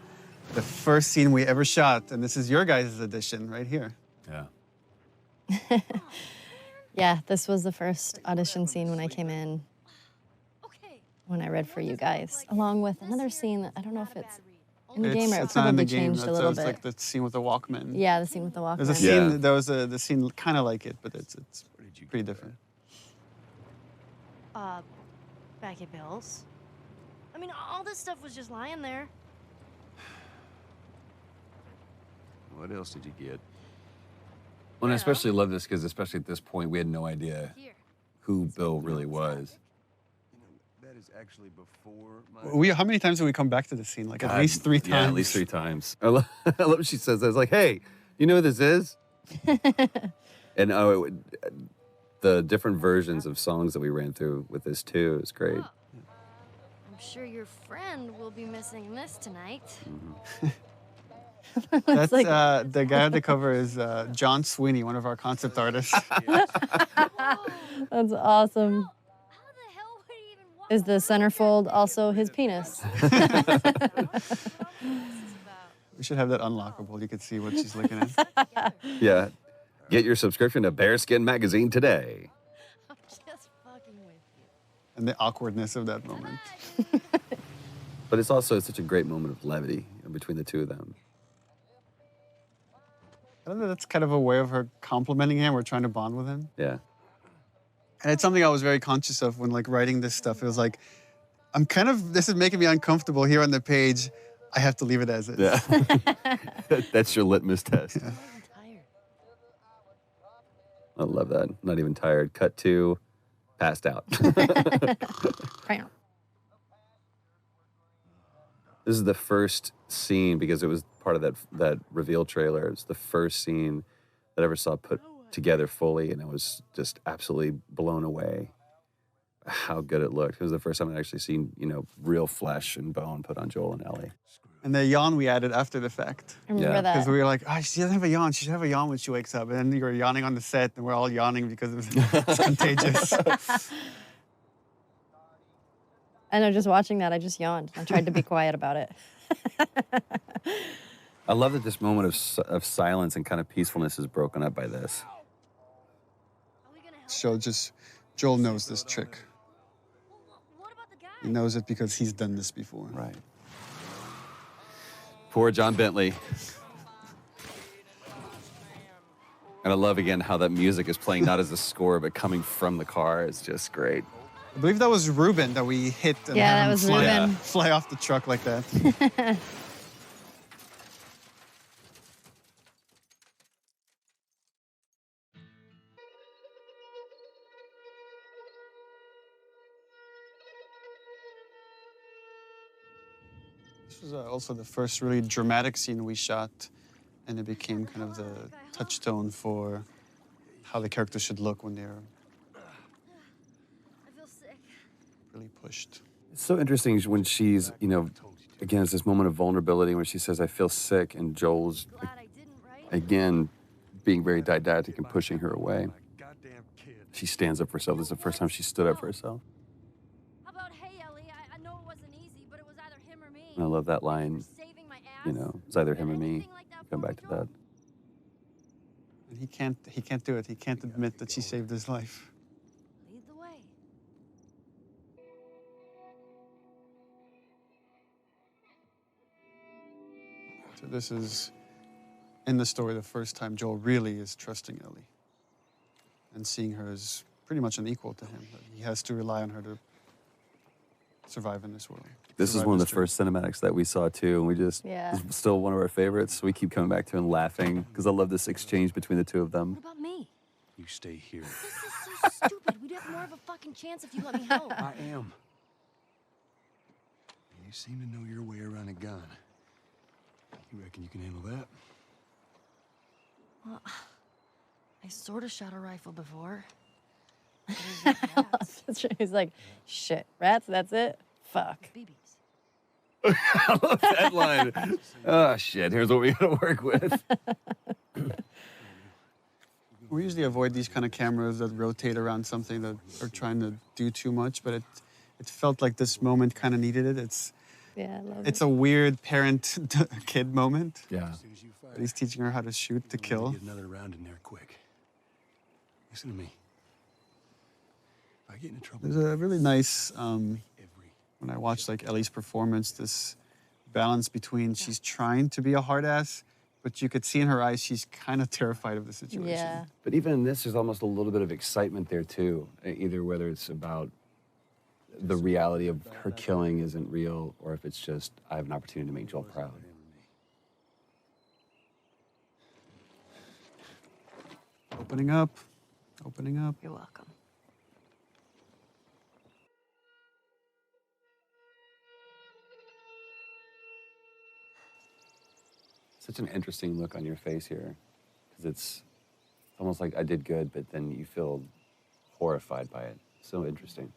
the first scene we ever shot, and this is your guys' edition right here. yeah. Yeah, this was the first audition scene when I came in, when I read for you guys, along with another scene that I don't know if it's in the game or it It's not in probably the game. changed a little It's bit. like the scene with the Walkman. Yeah, the scene with the Walkman. There's a scene. Yeah. There was the scene kind of like it, but it's pretty different. Back at Bill's. I mean, all this stuff was just lying there. What else did you get? Well, and I especially love this because, especially at this point, we had no idea who Bill really was. That is actually before my... How many times did we come back to this scene? Like at God, least 3 times. Yeah, at least 3 times. I love what she says. I was like, hey, you know what this is? And the different versions of songs that we ran through with this too is great. I'm sure your friend will be missing this tonight. That's the guy on the cover is John Sweeney, one of our concept artists. That's awesome. How the hell would he even walk Is the centerfold also his penis? We should have that unlockable. You could see what she's looking at. Yeah. Get your subscription to Bearskin Magazine today. I'm just fucking with you. And the awkwardness of that moment. But it's also such a great moment of levity between the two of them. I don't know, that's kind of a way of her complimenting him or trying to bond with him. Yeah. And it's something I was very conscious of when like writing this stuff. It was like, this is making me uncomfortable here on the page. I have to leave it as is. Yeah. That's your litmus test. Yeah. I love that. Not even tired. Cut to, passed out. This is the first scene, because it was part of that reveal trailer. It's the first scene that I ever saw put together fully, and I was just absolutely blown away how good it looked. It was the first time I'd actually seen, real flesh and bone put on Joel and Ellie. And the yawn we added after the fact. I remember that. Because we were like, oh, she doesn't have a yawn. She should have a yawn when she wakes up. And then you were yawning on the set, and we're all yawning because it's contagious. I know, just watching that, I just yawned. I tried to be quiet about it. I love that this moment of silence and kind of peacefulness is broken up by this. Joel knows this trick. He knows it because he's done this before. Right. Poor John Bentley. And I love, again, how that music is playing not as a score, but coming from the car. It's just great. I believe that was Ruben that we hit and Yeah, had that him was Ruben. fly off the truck like that. This was also the first really dramatic scene we shot, and it became kind of the touchstone for how the characters should look when they're really pushed. It's so interesting when she's, again, it's this moment of vulnerability where she says, I feel sick, and Joel's, again, being very didactic and pushing her away. She stands up for herself. This is the first time she stood up for herself. How about, hey, Ellie, I know it wasn't easy, but it was either him or me. And I love that line, it's either him or me. Come back to that. And he can't do it. He can't admit that she saved his life. Lead the way. So this is, in the story, the first time Joel really is trusting Ellie and seeing her as pretty much an equal to him. That he has to rely on her to survive in this world. This is one of the first cinematics that we saw, too, and it's still one of our favorites. We keep coming back to it and laughing, because I love this exchange between the two of them. What about me? You stay here. This is so stupid. We'd have more of a fucking chance if you let me help. I am. You seem to know your way around a gun. You reckon you can handle that? Well, I sort of shot a rifle before. He's like, shit, rats, that's it? Fuck. BBs. I love that line. Oh, shit, here's what we gotta work with. We usually avoid these kind of cameras that rotate around something that are trying to do too much, but it felt like this moment kind of needed it. Yeah, I love It's a weird parent-kid moment. Yeah. He's teaching her how to shoot, to kill. Get another round in there quick. Listen to me. If I get into trouble... There's a really nice, when I watched like Ellie's performance, this balance between she's trying to be a hard ass, but you could see in her eyes she's kind of terrified of the situation. Yeah. But even in this, there's almost a little bit of excitement there, too. Either whether it's about the reality of her killing isn't real, or if it's just, I have an opportunity to make Joel proud. Opening up, opening up. You're welcome. Such an interesting look on your face here, because it's almost like I did good, but then you feel horrified by it. So interesting.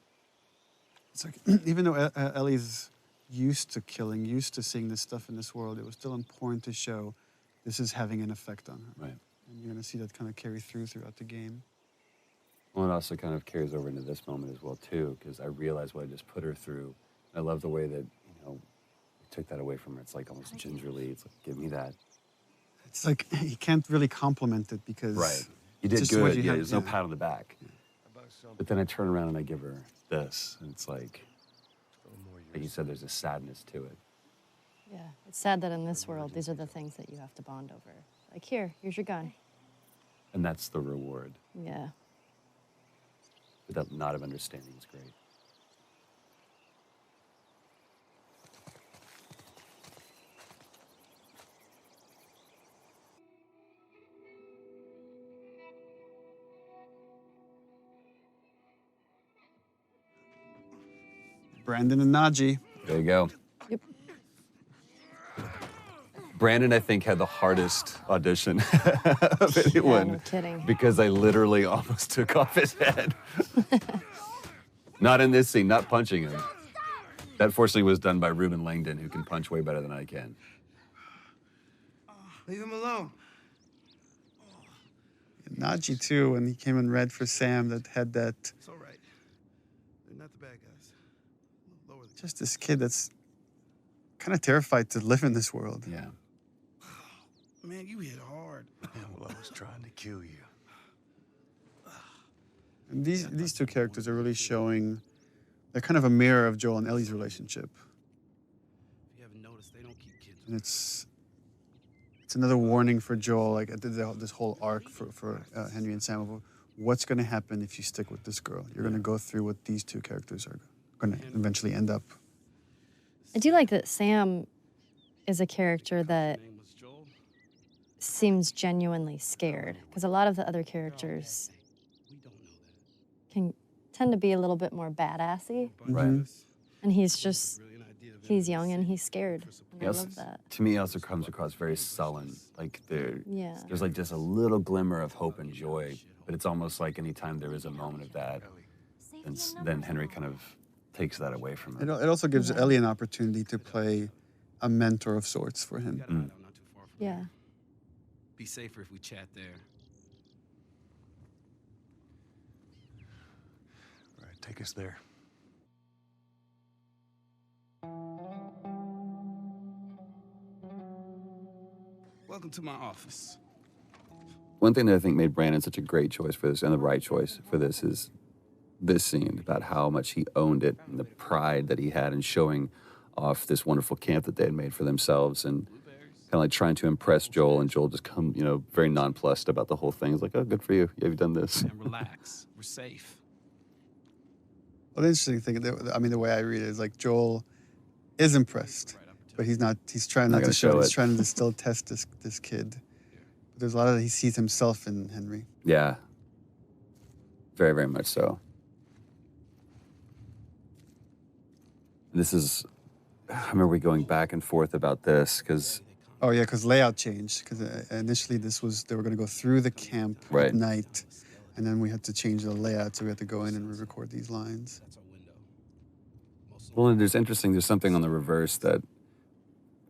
It's like, even though Ellie's used to killing, used to seeing this stuff in this world, it was still important to show this is having an effect on her. Right. And you're going to see that kind of carry throughout the game. Well, it also kind of carries over into this moment as well, too, because I realized what I just put her through. I love the way that, we took that away from her. It's like almost gingerly. It's like, give me that. It's like, you can't really compliment it because... Right. You did just what good. you Yeah, had, there's no pat on the back. But then I turn around and I give her this, and it's like, Like you said, there's a sadness to it. Yeah, it's sad that in this world, these are the things that you have to bond over. Like, here's your gun. And that's the reward. Yeah. But that knot of understanding is great. Brandon and Najee. There you go. Yep. Brandon, I think, had the hardest audition of anyone. Yeah, no kidding. Because I literally almost took off his head. Not in this scene, not punching him. That fortunately was done by Ruben Langdon, who can punch way better than I can. Leave him alone. And Najee, too, when he came in red for Sam, that had that. It's all right. They're not the bad guys. Lower the Just this kid that's kind of terrified to live in this world. Yeah. Man, you hit hard. Yeah, well, I was trying to kill you. And these two characters are really showing, they're kind of a mirror of Joel and Ellie's relationship. If you haven't noticed, they don't keep kids. And it's another warning for Joel, like this whole arc for Henry and Sam of what's going to happen if you stick with this girl. You're going to go through what these two characters are going to eventually end up. I do like that Sam is a character that Name was Joel. seems genuinely scared, because a lot of the other characters We don't know that. can tend to be a little bit more badassy, Right. and he's just, Really an idea of he's young and he's scared, and I Yes. love that. To me, it also comes across very sullen. Like Yeah. there's like just a little glimmer of hope and joy, but it's almost like anytime there is a moment of that, then Henry kind of takes that away from It him. also gives Ellie an opportunity to play a mentor of sorts for him. got a hideout not too far from Yeah. here. Be safer if we chat there. All right, take us there. Welcome to my office. One thing that I think made Brandon such a great choice for this and the right choice for this is this scene about how much he owned it and the pride that he had in showing off this wonderful camp that they had made for themselves and kind of like trying to impress Joel, and Joel just come, very nonplussed about the whole thing. He's like, oh, good for you. Yeah, you've done this. And relax. We're safe. Well, the interesting thing, the way I read it is like Joel is impressed, but he's not. He's trying Not not to gonna show. show He's it. trying to still test this kid. But there's a lot of he sees himself in Henry. Yeah. Very, very much so. This is, I remember we going back and forth about this because, Oh yeah, because layout changed. Because initially they were going to go through the camp Right. at night, and then we had to change the layout, so we had to go in and re-record these lines. That's our window. well, and there's something on the reverse that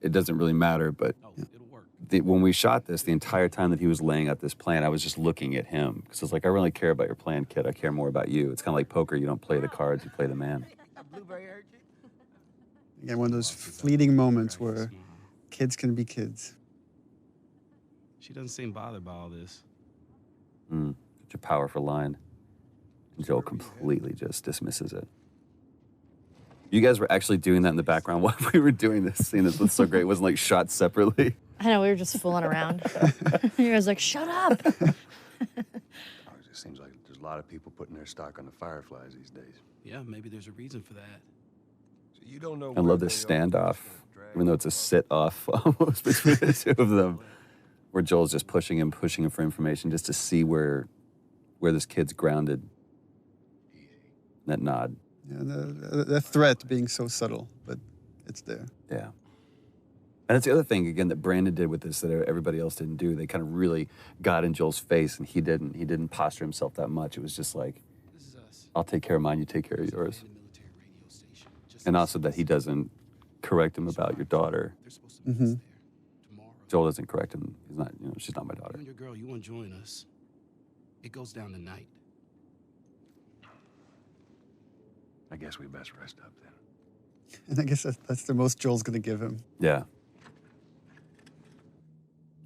it doesn't really matter, but Oh, it'll work. when we shot this, the entire time that he was laying out this plan, I was just looking at him because I was like, I really care about your plan, kid. I care more about you. It's kind of like poker. You don't play the cards, you play the man. Again, one of those fleeting moments where kids can be kids. She doesn't seem bothered by all this. Such a powerful line. And Joel completely just dismisses it. You guys were actually doing that in the background while we were doing this scene. This was so great. It wasn't like shot separately. I know, we were just fooling around. He was like, shut up. It just seems like there's a lot of people putting their stock on the Fireflies these days. Yeah, maybe there's a reason for that. So you don't know. I love this standoff, even though it's a sit-off almost between the two of them, where Joel's just pushing him for information just to see where this kid's grounded. That nod. Yeah, the threat being so subtle, but it's there. Yeah. And that's the other thing, again, that Brandon did with this that everybody else didn't do. They kind of really got in Joel's face, and he didn't. He didn't posture himself that much. It was just like, This is us. I'll take care of mine, you take care of yours. In the military radio station. Just And as also that he doesn't correct him about your daughter. they're supposed to meet us there tomorrow. Joel doesn't correct him. He's not, she's not my You daughter. and your girl, you want to join us? It goes down tonight. I guess we best rest up then. And I guess that's the most Joel's going to give him. Yeah.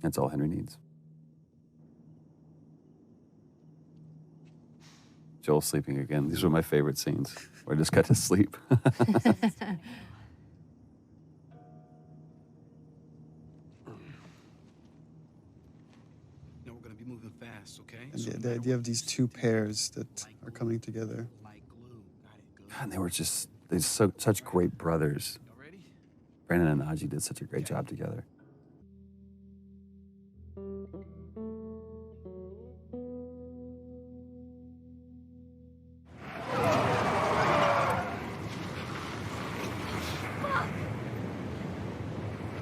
That's all Henry needs. Joel sleeping again. These were my favorite scenes where I just got to sleep. No, we're gonna be moving fast, okay? And the idea of these two pairs that are coming together. And they were just, such great brothers. Brandon and Najee did such a great job together.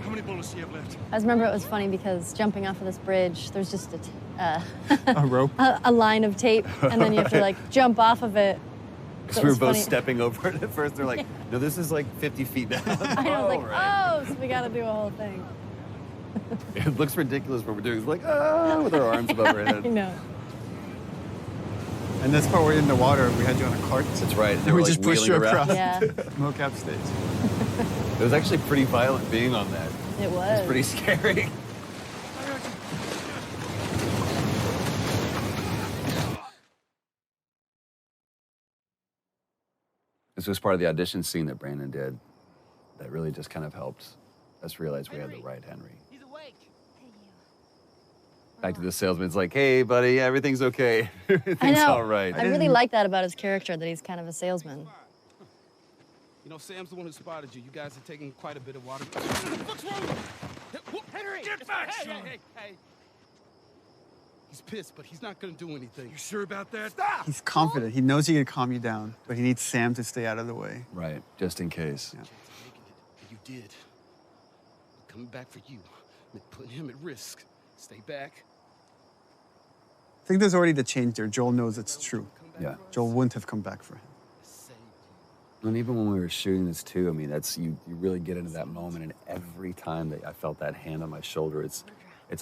How many bullets do you have left? I just remember it was funny because jumping off of this bridge, there's just A rope? a line of tape, and then you have to like jump off of it. Because So we it were was both funny. stepping over it at first. They're like, no, this is like 50 feet down. I know, like, right. oh, so we got to do a whole thing. It looks ridiculous what we're doing. It's like, ah, with our arms above our I head. know. And this part we're in the water, we had you on a cart. That's right. And we just pushed you across Yeah. mocap stage. It was actually pretty violent being on that. It was. It's pretty scary. This was part of the audition scene that Brandon did that really just kind of helped us realize we had the right Henry. He's awake. Hey, you. Back to the salesman, it's like, hey, buddy, everything's okay. I Everything's know. all right. I really like that about his character, that he's kind of a salesman. You know, Sam's the one who spotted you. You guys are taking quite a bit of water. What's wrong? Henry! Get back, hey. He's pissed, but he's not gonna do anything. You sure about that? Stop! He's confident. He knows he can calm you down, but he needs Sam to stay out of the way. Right, just in case. Yeah. You did. I'm coming back for you. I'm putting him at risk. Stay back. I think there's already the change there. Joel knows it's true. Yeah. Joel wouldn't have come back for him. And even when we were shooting this too, I mean, that's you really get into that moment, and every time that I felt that hand on my shoulder, it's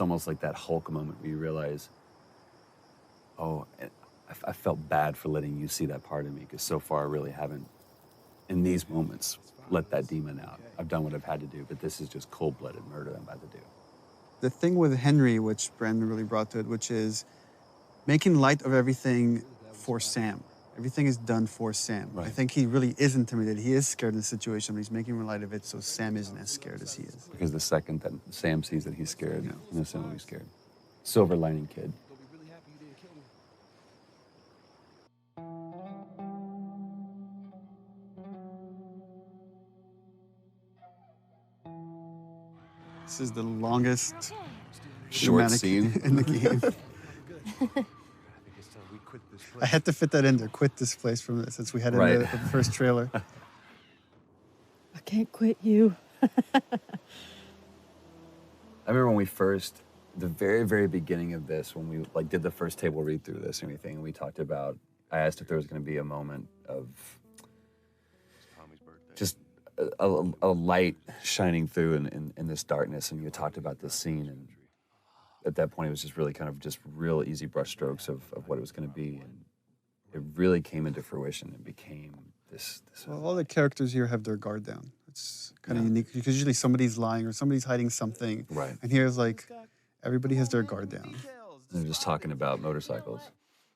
almost like that Hulk moment where you realize, oh, I felt bad for letting you see that part of me, because so far I really haven't, in these moments, let that demon out. I've done what I've had to do, but this is just cold-blooded murder I'm about to do. The thing with Henry, which Brandon really brought to it, which is making light of everything for Sam. Everything is done for Sam. Right. I think he really is intimidated. He is scared of the situation, but he's making light of it so Sam isn't as scared as he is. Because the second that Sam sees that he's scared, Sam will be scared. Silver lining kid. This is the longest Short dramatic scene. in the game. I had to fit that in there. Quit this place from this, since we had it in the first trailer. I can't quit you. I remember when we first, the very, very beginning of this, when we like did the first table read through this and everything, and we talked about, I asked if there was going to be a moment of just a light shining through in this darkness, and you talked about this scene, and at that point it was just really kind of just real easy brush strokes of what it was going to be, and it really came into fruition and became this Well, all the characters here have their guard down. It's kind of unique, because usually somebody's lying or somebody's hiding something. Right. And here's like, everybody has their guard down. they're just talking about motorcycles.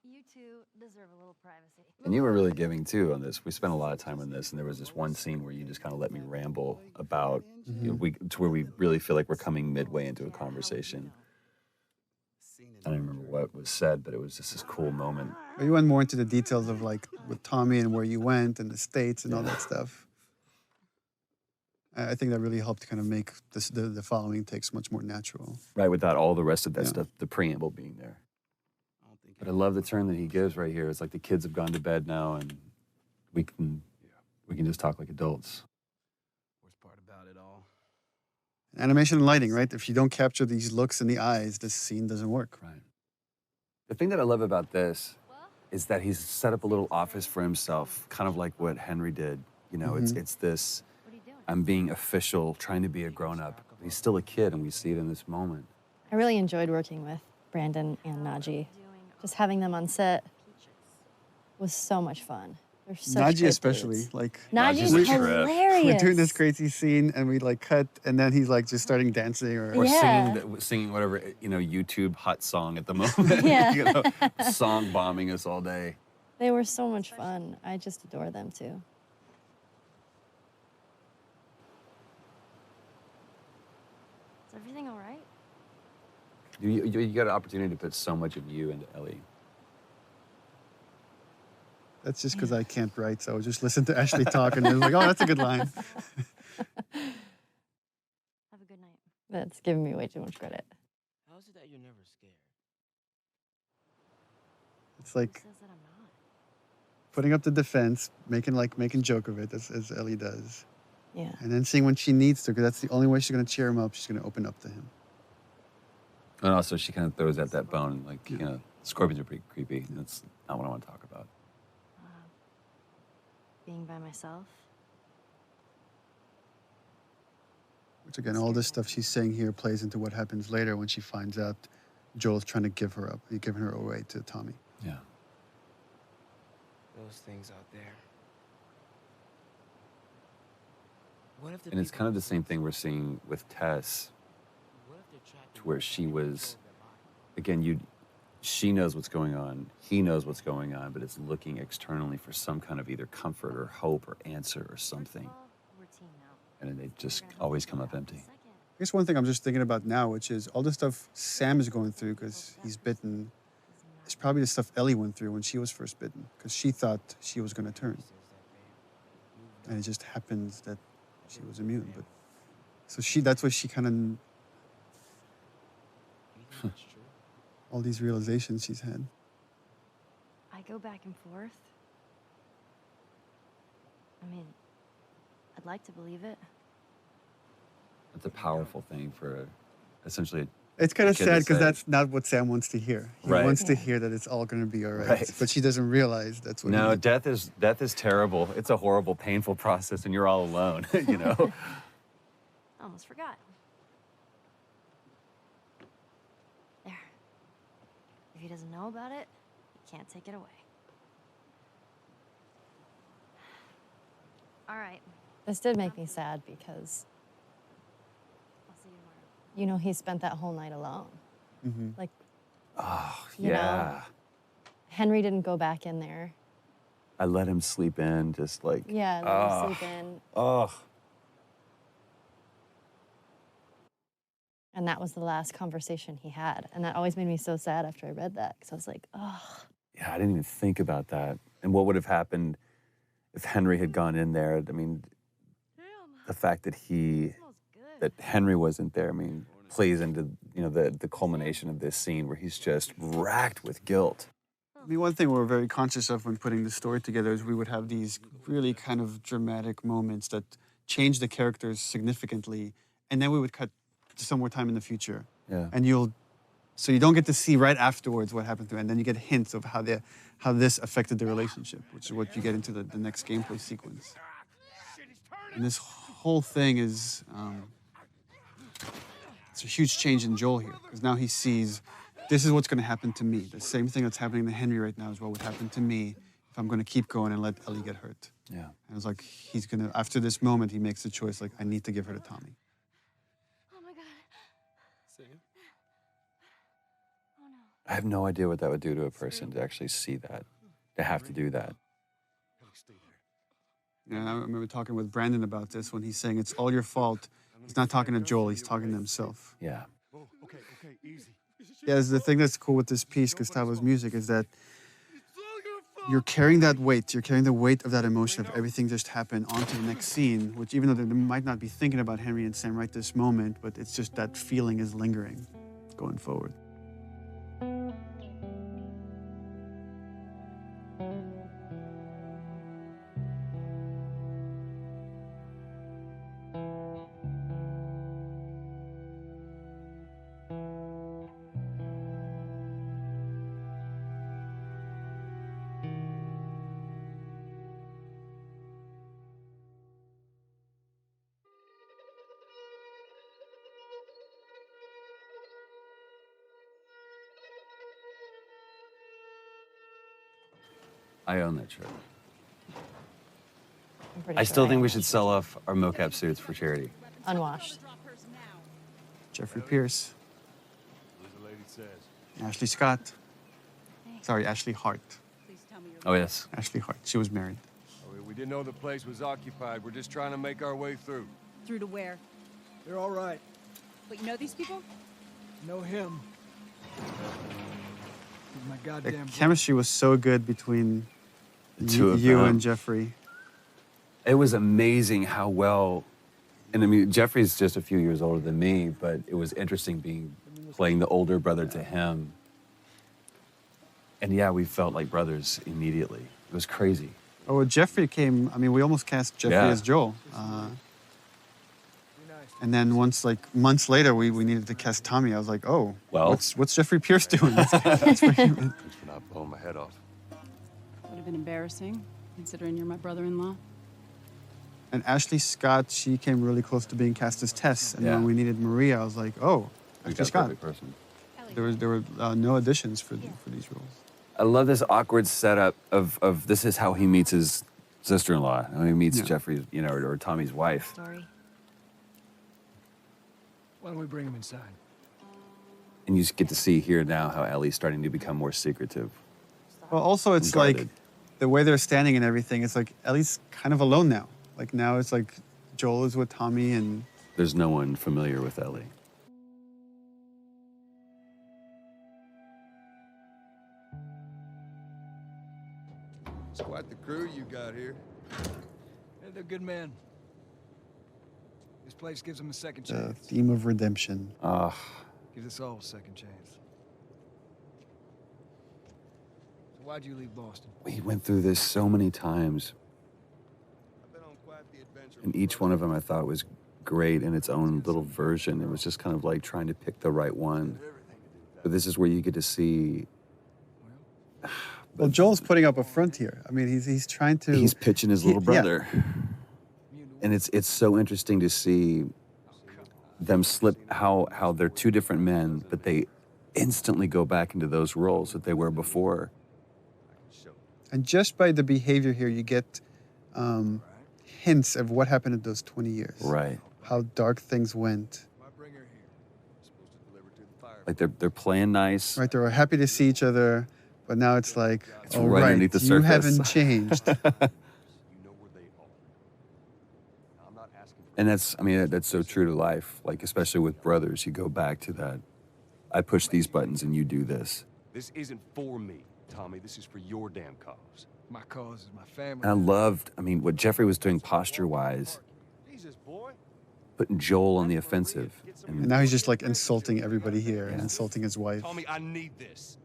You two deserve a little privacy. And you were really giving too on this. We spent a lot of time on this, and there was this one scene where you just kind of let me ramble about you know, to where we really feel like we're coming midway into a conversation. I don't remember what was said, but it was just this cool moment. But you went more into the details of like with Tommy and where you went and the States and all that stuff. I think that really helped kind of make this, the following takes much more natural. Right, without all the rest of that stuff, the preamble being there. But I love the turn that he gives right here. It's like the kids have gone to bed now, and we can just talk like adults. Worst part about it all. Animation and lighting, right? If you don't capture these looks in the eyes, this scene doesn't work. Right. The thing that I love about this is that he's set up a little office for himself, kind of like what Henry did. You know, it's this, I'm being official, trying to be a grown-up. He's still a kid, and we see it in this moment. I really enjoyed working with Brandon and Najee. Just having them on set was so much fun. They're such Najee good especially, dudes. like Najee's a trip. hilarious. we're doing this crazy scene and we like cut and then he's like just starting dancing or Yeah. singing whatever, you know, YouTube hot song at the moment. Yeah. You know, song bombing us all day. They were so much fun. I just adore them too. Is everything all right? You got an opportunity to put so much of you into Ellie. That's just because I can't write, so I just listen to Ashley talk and I was like, oh, that's a good line. Have a good night. That's giving me way too much credit. How is it that you're never scared? It's like Who says that I'm not? putting up the defense, making joke of it, as Ellie does. Yeah. And then seeing when she needs to, because that's the only way she's going to cheer him up. She's going to open up to him. And also, she kind of throws out that bone, like, you know, scorpions are pretty creepy. That's not what I want to talk about. Being by myself. Which, again, all this stuff she's saying here plays into what happens later when she finds out Joel's trying to give her up. He's giving her away to Tommy. Yeah. Those things out there. What if the And it's people kind of the who same live thing we're seeing with Tess, What if they're trapped to in where one she place was, all their lives? again, she knows what's going on, he knows what's going on, but it's looking externally for some kind of either comfort or hope or answer or something. Well, we're a team now. And then they just We're gonna always figure come it up out. empty. Second, I guess one thing I'm just thinking about now, which is all the stuff Sam is going through because he's bitten, is probably the stuff Ellie went through when she was first bitten, because she thought she was going to turn. And it just happens that she was immune. But so that's what she kind of, You think that's true? all these realizations she's had. I go back and forth. I mean, I'd like to believe it. It's a powerful thing for essentially. It's kind of kid to sad because say. that's not what Sam wants to hear. He Right. wants to hear that it's all going to be all right. Right. But she doesn't realize that's what No, he death is terrible. It's a horrible, painful process, and you're all alone. You know. I almost forgot. There. If he doesn't know about it, he can't take it away. All right. This did make me sad because, I'll see you tomorrow. you know, he spent that whole night alone. Mm-hmm. Like, Oh You know? yeah. Henry didn't go back in there. I let him sleep in, just like. Yeah, let him sleep in. Oh. And that was the last conversation he had. And that always made me so sad after I read that, because I was like, oh. Yeah, I didn't even think about that. And what would have happened if Henry had gone in there? I mean, the fact that that Henry wasn't there, I mean, plays into, you know, the culmination of this scene where he's just racked with guilt. I mean, one thing we're very conscious of when putting the story together is we would have these really kind of dramatic moments that change the characters significantly, and then we would cut to some more time in the future. Yeah. And so you don't get to see right afterwards what happened to it, and then you get hints of how this affected the relationship, which is what you get into the next gameplay sequence. And this whole thing is, it's a huge change in Joel here, because now he sees, this is what's going to happen to me. The same thing that's happening to Henry right now is what would happen to me if I'm going to keep going and let Ellie get hurt. Yeah. And it's like, after this moment, he makes the choice, like, I need to give her to Tommy. Oh my god. Sam? Oh no. I have no idea what that would do to a person to actually see that, to have to do that. Ellie, stay there. Yeah, I remember talking with Brandon about this when he's saying it's all your fault. He's not talking to Joel, he's talking to himself. Yeah. Oh, okay, easy. Yeah, the thing that's cool with this piece, Gustavo's music, is that you're carrying that weight. You're carrying the weight of that emotion of everything just happened onto the next scene, which even though they might not be thinking about Henry and Sam right this moment, but it's just that feeling is lingering going forward. I own that shirt. I'm pretty I sure still think own we it. should sell off our mocap suits for charity. Unwashed. Jeffrey Pierce, As the lady says. Ashley Scott. Sorry, Ashley Hart. Oh, yes. Ashley Hart. She was married. We didn't know the place was occupied. We're just trying to make our way through. Through to where? They're all right. But you know these people? Know him. He's my The goddamn chemistry was so good between The two of you them. and Jeffrey. It was amazing how well, and I mean, Jeffrey's just a few years older than me, but it was interesting playing the older brother to him. And yeah, we felt like brothers immediately. It was crazy. Oh, well, Jeffrey came, I mean, we almost cast Jeffrey Yeah. as Joel. And then once, like, months later, we needed to cast Tommy. I was like, oh, Well. what's Jeffrey Pierce doing? That's pretty Thanks for not blowing my head off. Would have been embarrassing, considering you're my brother-in-law. And Ashley Scott, she came really close to being cast as Tess. And Yeah. when we needed Maria, I was like, oh, We Ashley got the Scott. perfect person. There were no auditions for these roles. I love this awkward setup of this is how he meets his sister-in-law. How he meets Yeah. Jeffrey's, you know, or Tommy's wife. Story. Why don't we bring him inside? And you just get to see here now how Ellie's starting to become more secretive. Well, also, it's Guarded. like the way they're standing and everything, it's like Ellie's kind of alone now. Like now it's like Joel is with Tommy and There's no one familiar with Ellie. It's quite the crew you got here. Yeah, they're good men. This place gives them a second the chance. theme of redemption. Gives us all a second chance. So why'd you leave Boston? We went through this so many times. I've been on quite the adventure. And each one of them I thought was great in its own little version. It was just kind of like trying to pick the right one. But this is where you get to see. Well, Joel's putting up a front here. I mean, he's trying to. He's pitching his little yeah. brother. And it's so interesting to see them slip how they're two different men, but they instantly go back into those roles that they were before. And just by the behavior here, you get hints of what happened in those 20 years. Right. How dark things went. Like they're playing nice. Right, they were happy to see each other, but now it's like, It's oh, right right, underneath the you surface. haven't changed. And that's, I mean, that's so true to life. Like, especially with brothers, you go back to that. I push these buttons and you do this. This isn't for me, Tommy. This is for your damn cause. My cause is my family. And I loved, I mean, what Jeffrey was doing posture-wise, Jesus, boy. putting Joel on the offensive. And now he's just like insulting everybody here and insulting his wife. Tommy, I need this.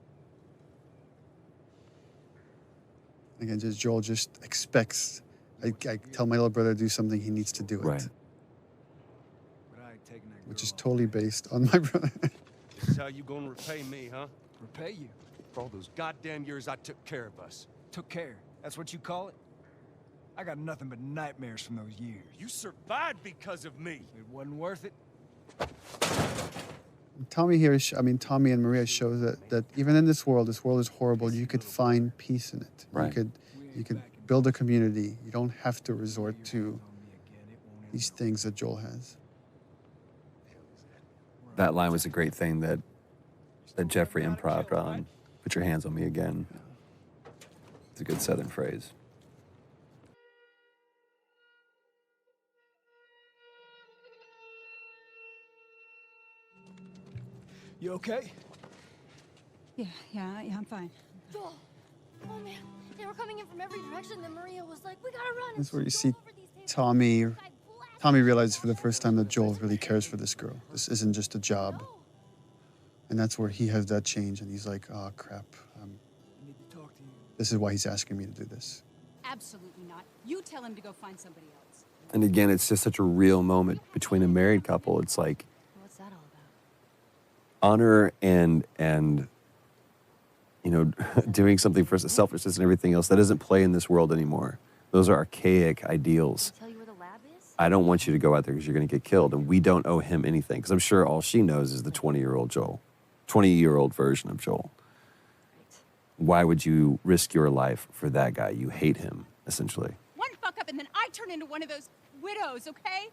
Again, just Joel just expects. I tell my little brother to do something, he needs to do it. Right. But I ain't taking that Which girl is off. totally based on my brother. This is how you gonna repay me, huh? Repay you. For all those goddamn years I took care of us. Took care. That's what you call it? I got nothing but nightmares from those years. You survived because of me. It wasn't worth it. Tommy here, Tommy and Maria show that even in this world is horrible, you could find peace in it. Right. You could build a community. You don't have to resort to these things that Joel has. That line was a great thing that Jeffrey improv'd on. Put your hands on me again. It's a good Southern phrase. You okay? Yeah, I'm fine. Joel! Oh man, they were coming in from every direction. Then Maria was like, "We gotta run." This is where you see Tommy realizes for the first time that Joel really cares for this girl. This isn't just a job. And that's where he has that change, and he's like, oh, crap. I need to talk to you. This is why he's asking me to do this. Absolutely not. You tell him to go find somebody else. And again, it's just such a real moment between a married couple. It's like What's that all about? honor and you know, doing something for selfishness and everything else, that doesn't play in this world anymore. Those are archaic ideals. Tell you where the lab is? I don't want you to go out there because you're going to get killed, and we don't owe him anything. Because I'm sure all she knows is the 20-year-old Joel, 20-year-old version of Joel. Why would you risk your life for that guy? You hate him, essentially. One fuck up and then I turn into one of those widows, okay?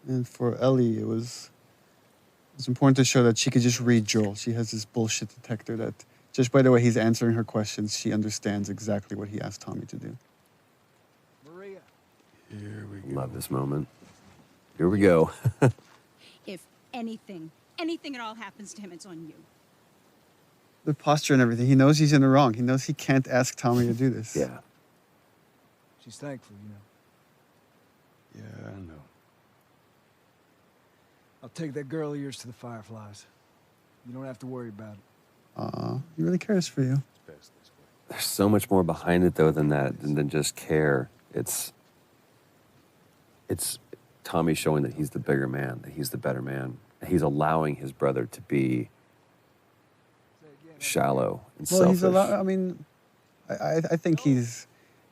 And for Ellie, it's important to show that she could just read Joel. She has this bullshit detector that Just by the way he's answering her questions, she understands exactly what he asked Tommy to do. Maria. Here we go. Love this moment. Here we go. If anything at all happens to him, it's on you. The posture and everything. He knows he's in the wrong. He knows he can't ask Tommy to do this. Yeah. She's thankful, you know. Yeah, I know. I'll take that girl of yours to the Fireflies. You don't have to worry about it. He really cares for you. There's so much more behind it, though, than that, than just care. It's Tommy showing that he's the bigger man, that he's the better man. He's allowing his brother to be shallow and selfish. I think he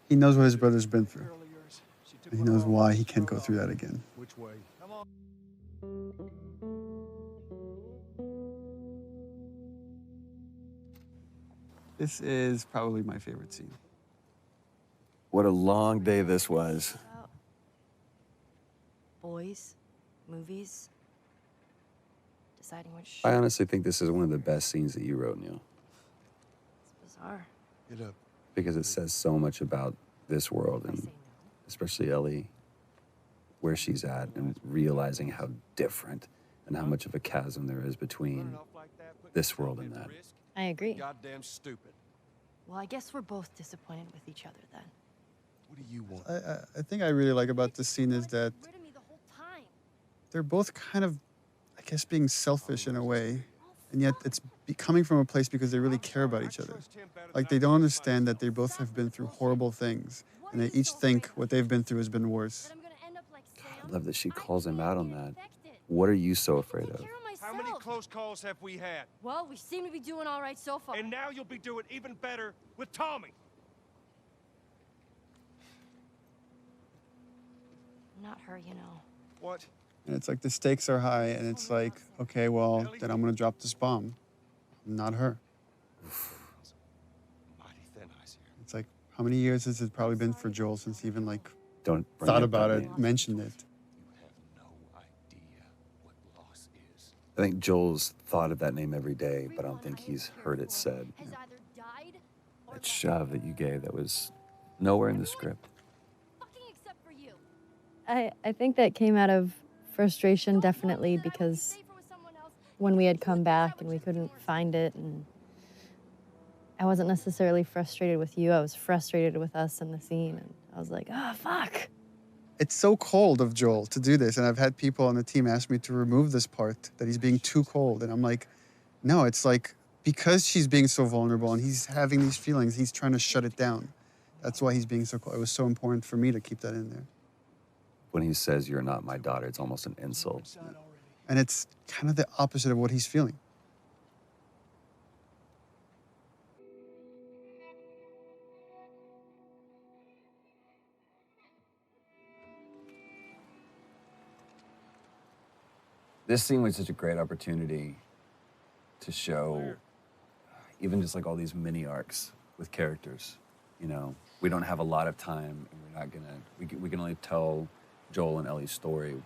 knows what his brother's been through. And he knows why he can't go through that again. Which way? Come on. This is probably my favorite scene. What a long day this was. Boys, movies, deciding which. I honestly think this is one of the best scenes that you wrote, Neil. It's bizarre. Get up. Because it says so much about this world, and especially Ellie, where she's at, and realizing how different and how much of a chasm there is between this world and that. I agree. Goddamn stupid. Well, I guess we're both disappointed with each other then. What do you want? I think I really like about this scene is that they're both kind of, I guess, being selfish in a way, and yet it's coming from a place because they really care about each other. Like, they don't understand that they both have been through horrible things, and they each think what they've been through has been worse. I love that she calls him out on that. What are you so afraid of? How many close calls have we had? Well, we seem to be doing all right so far. And now you'll be doing even better with Tommy. Not her, you know. What? And it's like the stakes are high, and it's like, okay, well, then I'm gonna drop this bomb. Not her. Mighty thin ice here. It's like, how many years has it probably been for Joel since he even like Don't bring thought up about that it, name. mentioned it? You have no idea what loss is. I think Joel's thought of that name every day, but I don't think he's heard it said. That shove that you gave that was nowhere in the script. I think that came out of frustration, definitely, because when we had come back and we couldn't find it, and I wasn't necessarily frustrated with you, I was frustrated with us in the scene, and I was like, oh, fuck. It's so cold of Joel to do this, and I've had people on the team ask me to remove this part, that he's being too cold, and I'm like, no, it's like, because she's being so vulnerable and he's having these feelings, he's trying to shut it down. That's why he's being so cold. It was so important for me to keep that in there. When he says, "You're not my daughter," it's almost an insult. And it's kind of the opposite of what he's feeling. This scene was such a great opportunity to show even just like all these mini arcs with characters. You know, we don't have a lot of time, and we're not gonna, we can only tell Joel and Ellie's story. We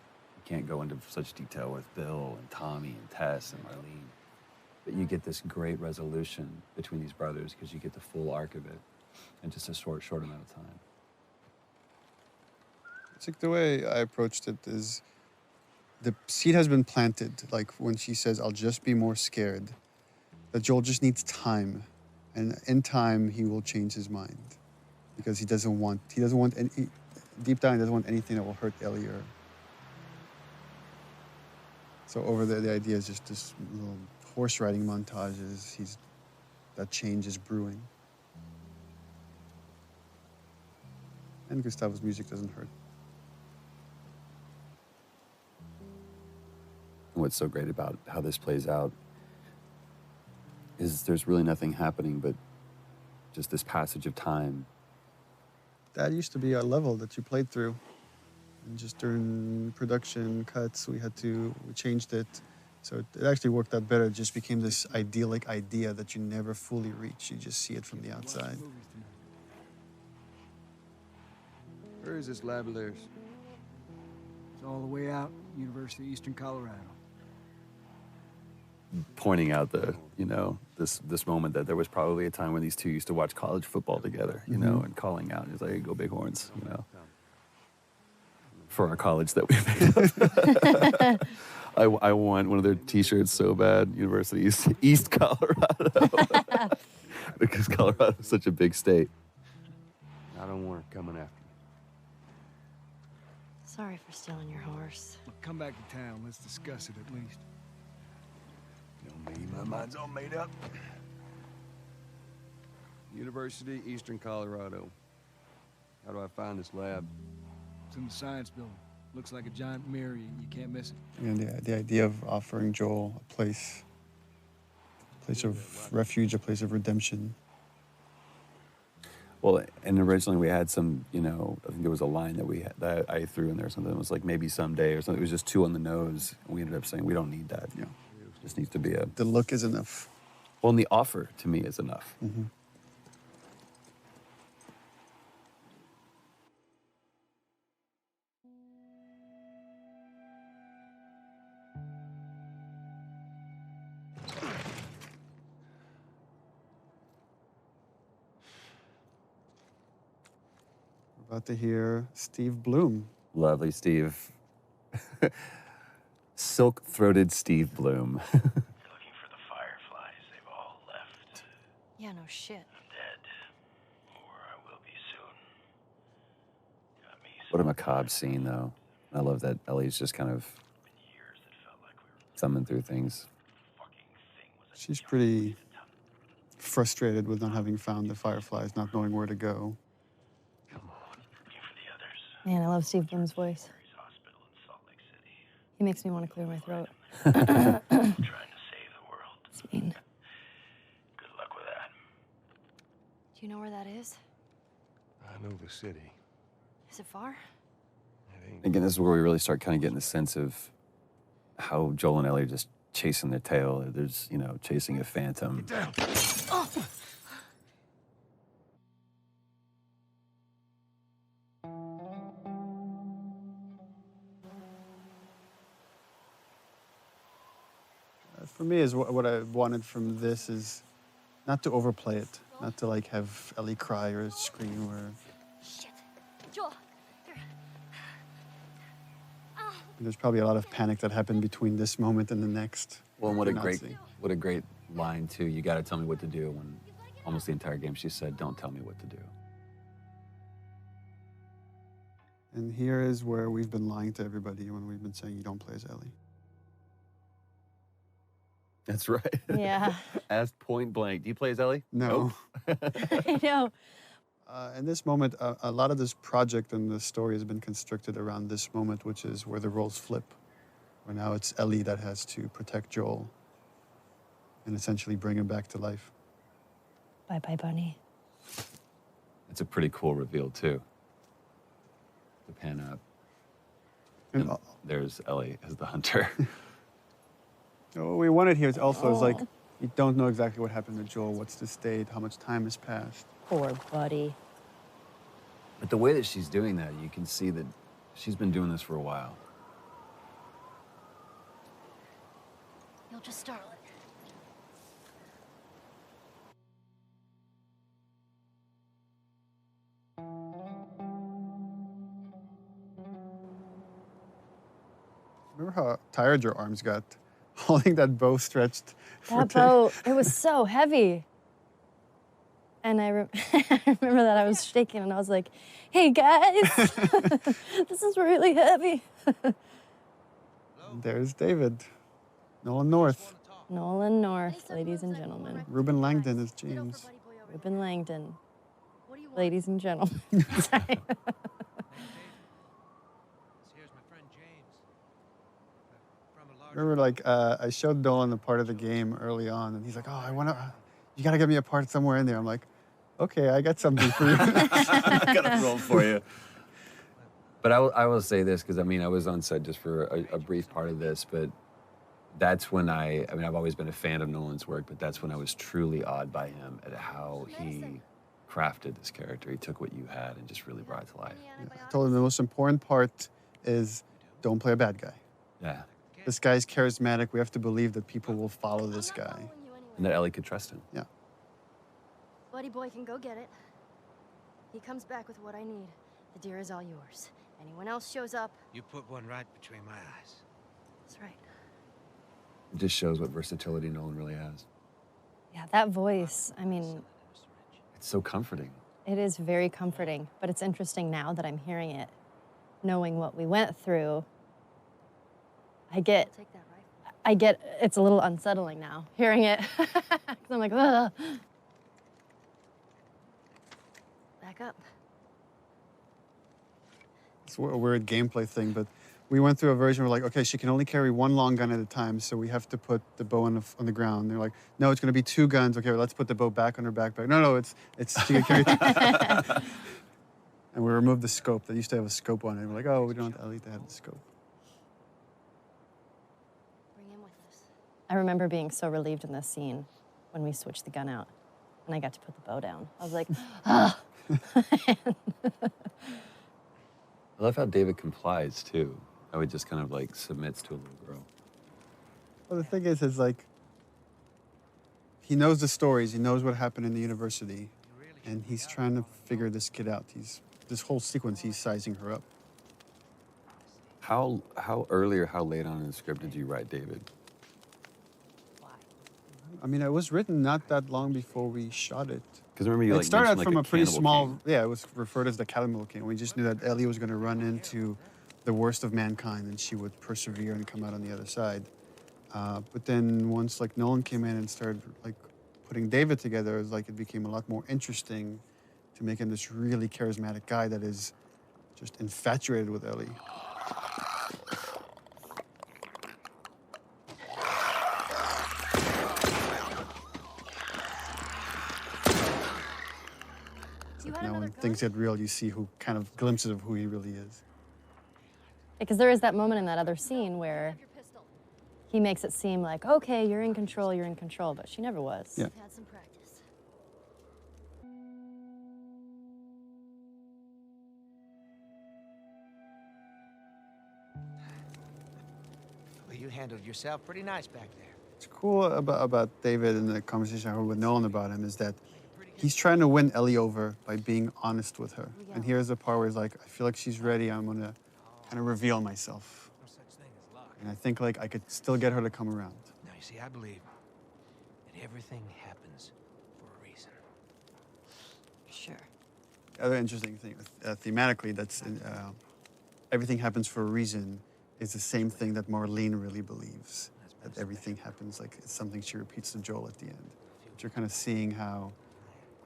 can't go into such detail with Bill and Tommy and Tess and Marlene. But you get this great resolution between these brothers because you get the full arc of it in just a short amount of time. It's like the way I approached it is the seed has been planted. Like when she says, I'll just be more scared, that Joel just needs time. And in time, he will change his mind because he doesn't want any, deep down, he doesn't want anything that will hurt Ellie or. So over the idea is just this little horse riding montages. That change is brewing. And Gustavo's music doesn't hurt. What's so great about how this plays out is there's really nothing happening but just this passage of time. That used to be a level that you played through. And just during production cuts, we changed it. So it actually worked out better. It just became this idyllic idea that you never fully reach. You just see it from the outside. Where is this lab of theirs? It's all the way out, University of Eastern Colorado. pointing out this moment that there was probably a time when these two used to watch college football together, and calling out. He's like, hey, go Bighorns, for our college that we made up. I want one of their T-shirts so bad. University East Colorado, because Colorado is such a big state. I don't want her coming after me. Sorry for stealing your horse. Look, come back to town. Let's discuss it at least. Me, my mind's all made up. University, Eastern Colorado. How do I find this lab? It's in the science building. Looks like a giant mirror. You can't miss it. And the idea of offering Joel a place of refuge, a place of redemption. Well, and originally we had some, I think there was a line that I threw in there, something that was like maybe someday or something. It was just too on the nose. And we ended up saying we don't need that. Yeah. It just needs to be The look is enough. Well, and the offer to me is enough. Mm-hmm. We're about to hear Steve Bloom. Lovely Steve. Silk-throated Steve Bloom. Looking for the fireflies. They've all left. Yeah, no shit. I'm dead. Or I will be soon. Got me What a macabre scene, though. I love that Ellie's just kind of thumbing through things. She's pretty frustrated with not having found the fireflies, not knowing where to go. Man, I love Steve Bloom's voice. He makes me want to clear my throat. Trying to save the world. It's mean. Good luck with that. Do you know where that is? I know the city. Is it far? Again, this is where we really start kind of getting the sense of how Joel and Ellie are just chasing their tail. There's, chasing a phantom. Get down. Oh. For me, is what I wanted from this is not to overplay it, not to like have Ellie cry or scream or. Shit. Joel. There's probably a lot of panic that happened between this moment and the next. Well, and what You're a great line too. You got to tell me what to do. When almost the entire game she said, "Don't tell me what to do." And here is where we've been lying to everybody when we've been saying you don't play as Ellie. That's right. Yeah. Asked point blank. Do you play as Ellie? No. Nope. I know. In this moment, a lot of this project and the story has been constructed around this moment, which is where the roles flip. Where now it's Ellie that has to protect Joel and essentially bring him back to life. Bye-bye, Bunny. It's a pretty cool reveal too. The pan up. And there's Ellie as the hunter. What we wanted here is also is like, you don't know exactly what happened to Joel, what's the state, how much time has passed. Poor buddy. But the way that she's doing that, you can see that she's been doing this for a while. You'll just startle it. Remember how tired your arms got holding that bow stretched? That bow, it was so heavy. And I remember that I was shaking and I was like, hey guys, this is really heavy. There's David. Nolan North. Nolan North, ladies and gentlemen. Ruben Langdon is James. Ruben Langdon, ladies and gentlemen. Sorry. Remember, like, I showed Dolan a part of the game early on, and he's like, oh, you gotta get me a part somewhere in there. I'm like, okay, I got something for you. I got a role for you. But I will say this, because, I was on set just for a brief part of this, but that's when I've always been a fan of Nolan's work, but that's when I was truly awed by him at how he crafted this character. He took what you had and just really brought it to life. Yeah, I told him the most important part is don't play a bad guy. Yeah. this guy's charismatic. We have to believe that people will follow this guy. And that Ellie could trust him. Yeah. Buddy boy can go get it. He comes back with what I need. The deer is all yours. Anyone else shows up. You put one right between my eyes. That's right. It just shows what versatility Nolan really has. Yeah, that voice, I mean, It's so comforting. it is very comforting, but it's interesting now that I'm hearing it, knowing what we went through. I get, it's a little unsettling now, hearing it. 'Cause I'm like, ugh. Back up. It's a weird gameplay thing, but we went through a version where like, okay, she can only carry one long gun at a time, so we have to put the bow on the ground. They're like, no, it's going to be 2 guns. Okay, well, let's put the bow back on her backpack. No, it's she can carry 2. And we removed the scope. They used to have a scope on it. We're like, oh, we don't want Ellie to have the scope. Bring him with us. I remember being so relieved in this scene when we switched the gun out and I got to put the bow down. I was like, ah. I love how David complies, too. How he just kind of, like, submits to a little girl. Well, the thing is like, he knows the stories. He knows what happened in the university. And he's trying to figure this kid out. This whole sequence, he's sizing her up. How early or how late on in the script did you write David? I mean, it was written not that long before we shot it. Because remember you It like started mentioned, from like, a pretty Cannibal small, King. yeah, it was referred as the Cannibal King. We just knew that Ellie was going to run into the worst of mankind and she would persevere and come out on the other side. But then once like Nolan came in and started like putting David together, it was like it became a lot more interesting to make him this really charismatic guy that is just infatuated with Ellie. Now when things get real, you see who kind of glimpses of who he really is. Because there is that moment in that other scene where he makes it seem like, okay, you're in control, but she never was. Yeah. Had some practice. Well, you handled yourself pretty nice back there. What's cool about David and the conversation I had with Nolan about him is that he's trying to win Ellie over by being honest with her. And here's the part where he's like, I feel like she's ready. I'm going to kind of reveal myself. And I think like I could still get her to come around. Now, you see, I believe that everything happens for a reason. Sure. The other interesting thing, thematically, that's everything happens for a reason is the same thing that Marlene really believes. That everything happens, like it's something she repeats to Joel at the end. But you're kind of seeing how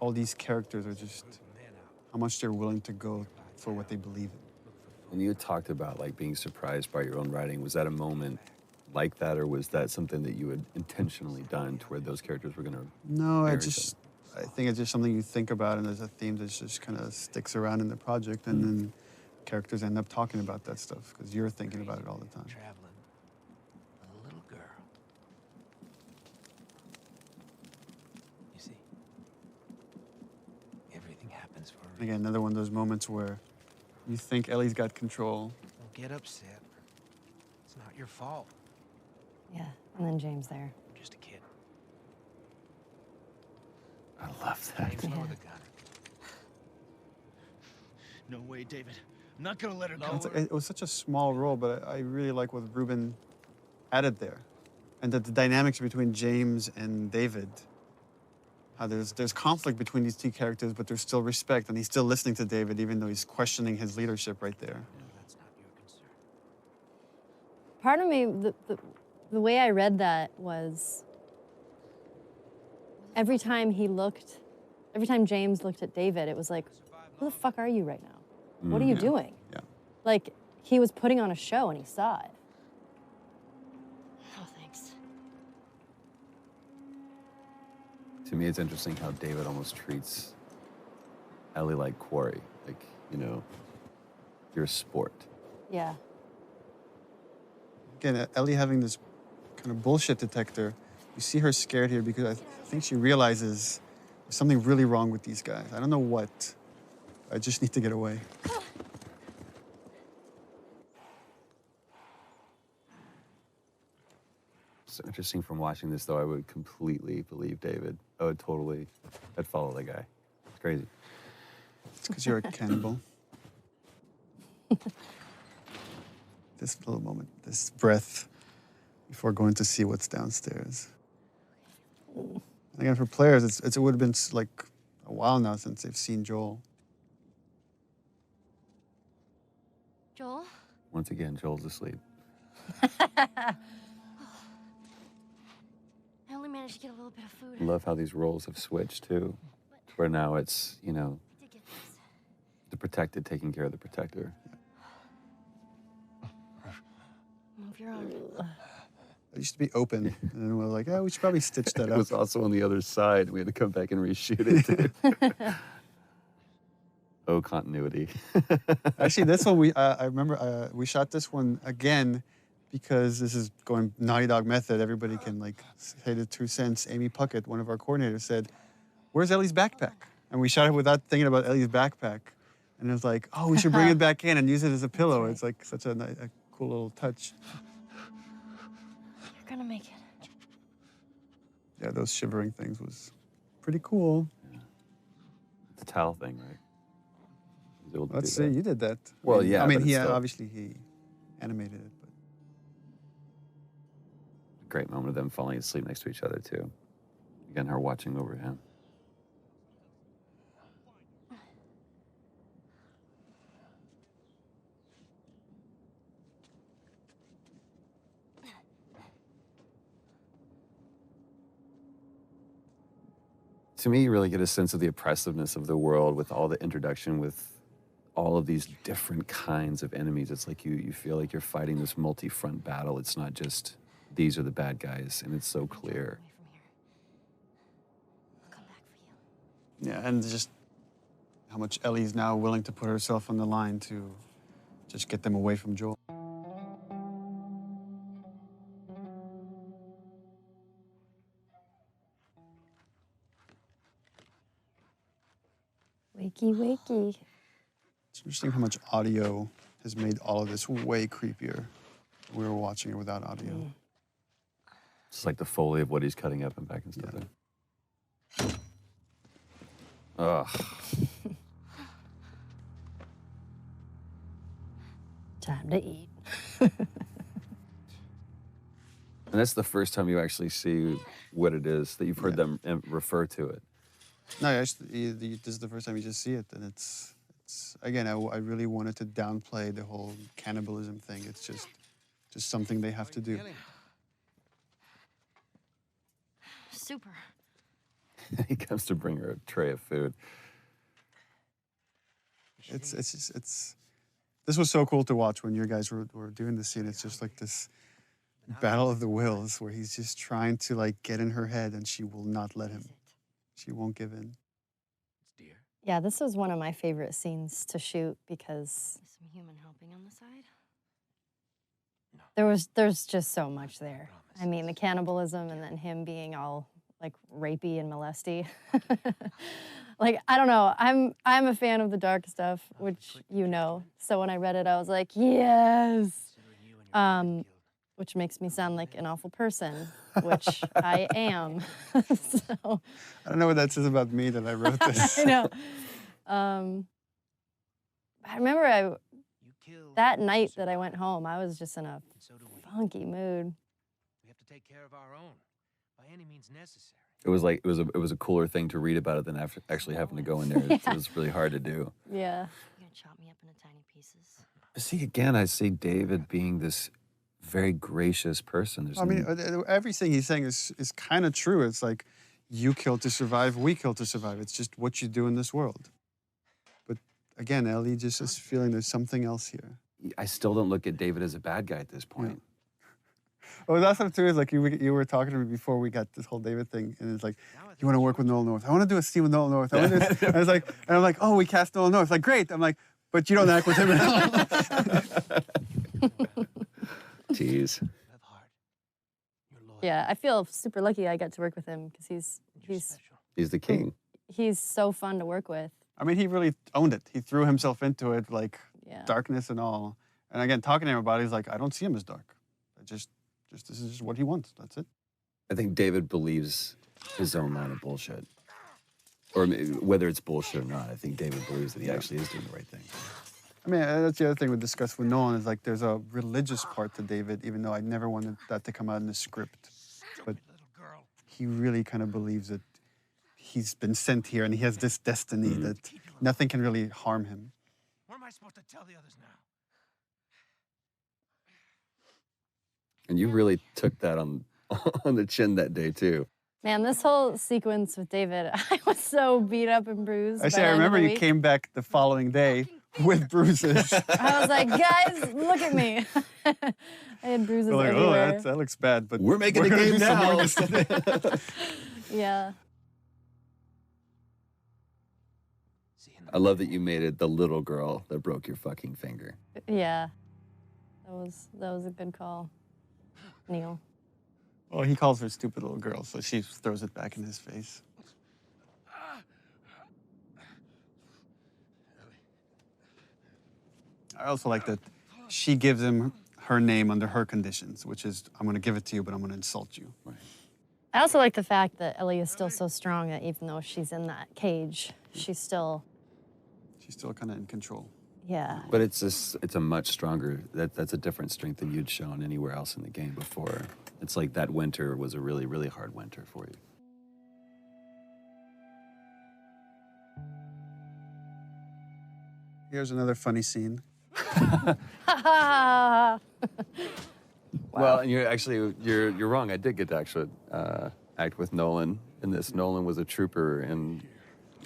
all these characters are just, how much they're willing to go for what they believe in. When you talked about like being surprised by your own writing, was that a moment like that, or was that something that you had intentionally done to where those characters were going to? No, I think it's just something you think about, and there's a theme that just kind of sticks around in the project, and then characters end up talking about that stuff because you're thinking about it all the time. Traveling with a little girl. You see, everything happens for a reason. Again, another one of those moments where you think Ellie's got control. Don't get upset. It's not your fault. Yeah, and then James there. You're just a kid. I love that. James, lower the gun. No way, David. I'm not gonna let her go. It was such a small role, but I really like what Ruben added there. And that the dynamics between James and David, how there's conflict between these two characters, but there's still respect, and he's still listening to David, even though he's questioning his leadership right there. That's not your concern. Part of me, the way I read that was every time James looked at David, it was like, who the fuck are you right now? What are you doing? Yeah. Like, he was putting on a show and he saw it. Oh, thanks. To me, it's interesting how David almost treats Ellie like quarry. Like, you know, you're a sport. Yeah. Again, Ellie having this kind of bullshit detector, you see her scared here because I think she realizes there's something really wrong with these guys. I don't know what. I just need to get away. So interesting from watching this, though, I would completely believe David. I'd follow the guy. It's crazy. It's because you're a cannibal. This little moment, this breath before going to see what's downstairs. And again, for players, it would have been like a while now since they've seen Joel. Joel? Once again, Joel's asleep. I only managed to get a little bit of food. I love how these roles have switched, too. Where now it's, you know, the protected taking care of the protector. Move your arm. It used to be open, and then we were like, oh, we should probably stitch that up. It was also on the other side. We had to come back and reshoot it, too. Oh, continuity. Actually, this one, I remember we shot this one again because this is going Naughty Dog method. Everybody can, like, say the 2 cents. Amy Puckett, one of our coordinators, said, where's Ellie's backpack? And we shot it without thinking about Ellie's backpack. And it was like, oh, we should bring it back in and use it as a pillow. It's like such a cool little touch. You're gonna make it. Yeah, those shivering things was pretty cool. Yeah. The towel thing, right? Let's see, you did that. Well, yeah. I mean, still obviously he animated it, but a great moment of them falling asleep next to each other too. Again, her watching over him. To me, you really get a sense of the oppressiveness of the world with all the introduction with all of these different kinds of enemies. It's like you feel like you're fighting this multi-front battle. It's not just these are the bad guys, and it's so clear. yeah, and just how much Ellie's now willing to put herself on the line to just get them away from Joel. Wakey, wakey. It's interesting how much audio has made all of this way creepier. We were watching it without audio. It's like the Foley of what he's cutting up and back and stuff. Yeah. Ugh. Time to eat. And that's the first time you actually see what it is, that you've heard them refer to it. No, actually, this is the first time you just see it, and it's again, I really wanted to downplay the whole cannibalism thing. It's just something they have to do. Super. He comes to bring her a tray of food. This was so cool to watch when you guys were doing the scene. It's just like this battle of the wills where he's just trying to like get in her head, and she will not let him. She won't give in. Yeah, this was one of my favorite scenes to shoot because Some human helping on the side. there's just so much there. I mean, the cannibalism and then him being all like rapey and molesty. Like, I don't know. I'm a fan of the dark stuff, which you know. So when I read it, I was like, yes. Which makes me sound like an awful person, which I am. So I don't know what that says about me that I wrote this. I know. I remember that night that I went home, I was just in a funky mood. We have to take care of our own, by any means necessary. It was like it was a cooler thing to read about it than actually having to go in there. It was really hard to do. Yeah. You're gonna chop me up into tiny pieces. See, again, I see David being this very gracious person. There's Everything he's saying is kind of true. It's like, you kill to survive, we kill to survive. It's just what you do in this world. But again, Ellie just is feeling there's something else here. I still don't look at David as a bad guy at this point. What was awesome too is like you were talking to me before we got this whole David thing, and it's like, you want to work with Nolan North? I want to do a scene with Nolan North. I want to do and I'm like, oh, we cast Nolan North. It's like, great. I'm like, but you don't act with him at all. Jeez. Yeah, I feel super lucky I got to work with him because he's the king. He's so fun to work with. I mean, he really owned it. He threw himself into it, like darkness and all. And again, talking to him about it, he's like, I don't see him as dark. I just this is just what he wants. That's it. I think David believes his own line of bullshit. Or whether it's bullshit or not, I think David believes that he actually is doing the right thing. I mean, that's the other thing we discussed with Nolan is like there's a religious part to David, even though I never wanted that to come out in the script. But he really kind of believes that he's been sent here and he has this destiny that nothing can really harm him. What am I supposed to tell the others now? And you really took that on the chin that day, too. Man, this whole sequence with David, I was so beat up and bruised. I remember you came back the following day with bruises. I was like, guys, look at me. I had bruises We're like, everywhere. oh, that looks bad, but we're making a gonna game do some now. more this- Yeah. I love that you made it the little girl that broke your fucking finger. Yeah. That was a good call, Neil. Well, he calls her stupid little girl, so she throws it back in his face. I also like that she gives him her name under her conditions, which is, I'm going to give it to you, but I'm going to insult you. Right. I also like the fact that Ellie is still so strong that even though she's in that cage, she's still kind of in control. Yeah. But it's a much stronger, that's a different strength than you'd shown anywhere else in the game before. It's like that winter was a really, really hard winter for you. Here's another funny scene. Well, and you're wrong. I did get to actually act with Nolan in this. Nolan was a trooper and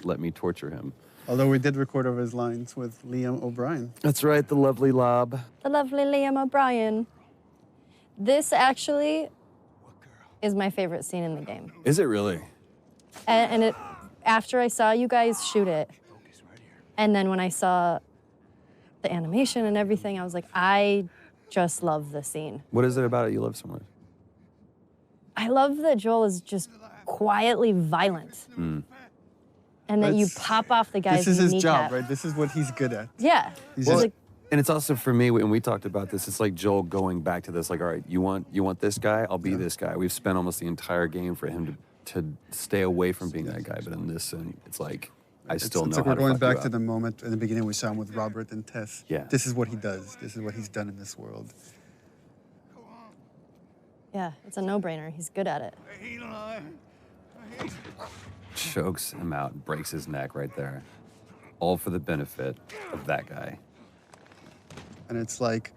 let me torture him. Although we did record over his lines with Liam O'Brien. That's right, the lovely Lob. The lovely Liam O'Brien. This actually is my favorite scene in the game. Is it really? And it, after I saw you guys shoot it, and then when I saw the animation and everything, I was like, I just love this scene. What is it about it you love so much? I love that Joel is just quietly violent. And that you pop off the guy's This is his kneecap. job, right? This is what he's good at. Yeah. He's Well, just, and it's also for me, when we talked about this, it's like Joel going back to this, like, all right, you want this guy? I'll be this guy. We've spent almost the entire game for him to stay away from being that guy, but in this, and it's like, I still know it's like how we're to going fuck you back to up. the moment in the beginning we saw him with Robert and Tess. Yeah. This is what he does. This is what he's done in this world. Yeah, it's a no-brainer. He's good at it. Chokes him out and breaks his neck right there. All for the benefit of that guy. And it's like,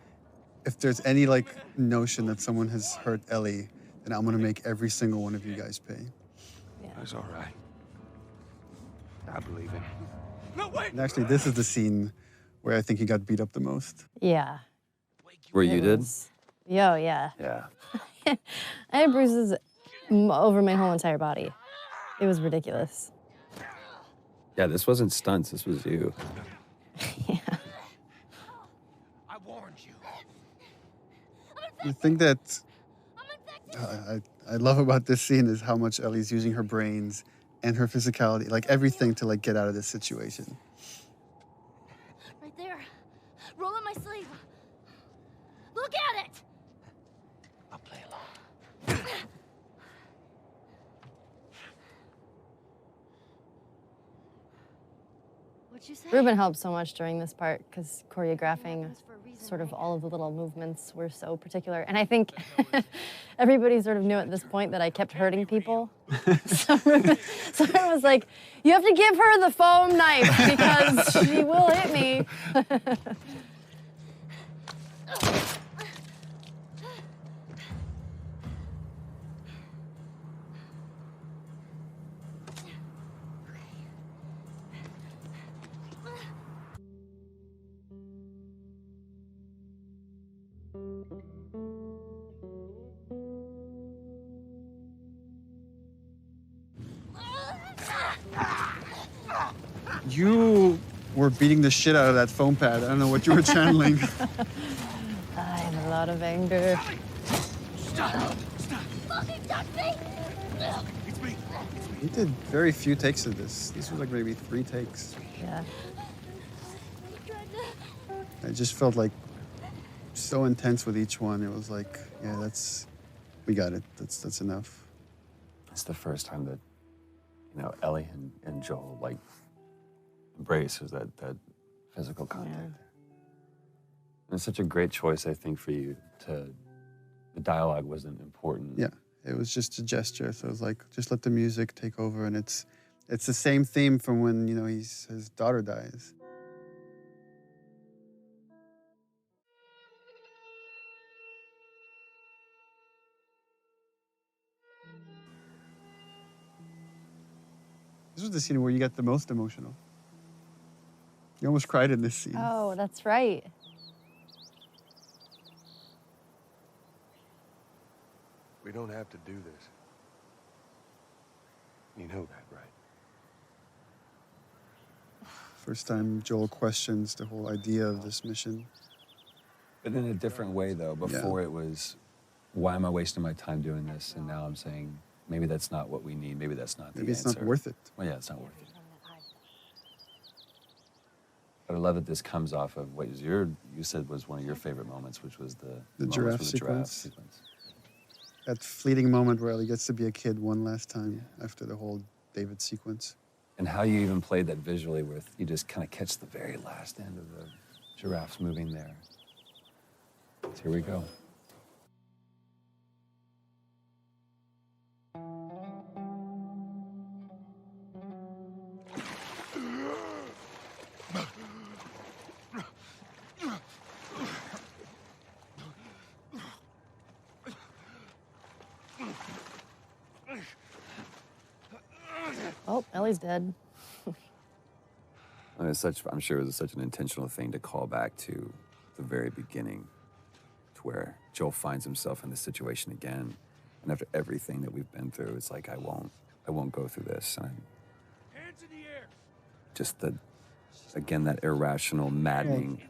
if there's any like notion that someone has hurt Ellie, then I'm gonna make every single one of you guys pay. That's all right. I believe him. No, wait! And actually, this is the scene where I think he got beat up the most. Yeah. Where you did? Yo, yeah. Yeah. I had bruises over my whole entire body. It was ridiculous. Yeah, this wasn't stunts, this was you. I warned you. The thing that I love about this scene is how much Ellie's using her brains and her physicality, like everything to like get out of this situation. Right there. Roll up my sleeve. Look at it! I'll play along. What'd you say? Ruben helped so much during this part because choreographing sort of all of the little movements were so particular. And I think everybody sort of knew at this point that I kept hurting people. So Ruben was like, you have to give her the foam knife because she will hit me. You were beating the shit out of that foam pad. I don't know what you were channeling. I have a lot of anger. Fucking touch me! He did very few takes of this. This was like maybe 3 takes. Yeah. It just felt like so intense with each one. It was like, yeah, that's we got it. That's enough. It's the first time that, you know, Ellie and Joel, like, embrace is that physical contact. And it's such a great choice, I think, for you to, the dialogue wasn't important. Yeah, it was just a gesture. So it was like, just let the music take over. And it's the same theme from when, you know, his daughter dies. This was the scene where you got the most emotional. You almost cried in this scene. Oh, that's right. We don't have to do this. You know that, right? First time Joel questions the whole idea of this mission. But in a different way, though. Before it was, why am I wasting my time doing this? And now I'm saying, maybe that's not what we need. Maybe that's not the answer. Maybe it's not worth it. Well, yeah, it's not worth it. But I love that this comes off of what you said was one of your favorite moments, which was the giraffe sequence. That fleeting moment where Ellie gets to be a kid one last time after the whole David sequence. And how you even played that visually with, you just kind of catch the very last end of the giraffes moving there. So here we go. Oh, Ellie's dead. And I'm sure it was such an intentional thing to call back to the very beginning, to where Joel finds himself in this situation again. And after everything that we've been through, it's like, I won't go through this. And Hands in the air. just again, that irrational, maddening,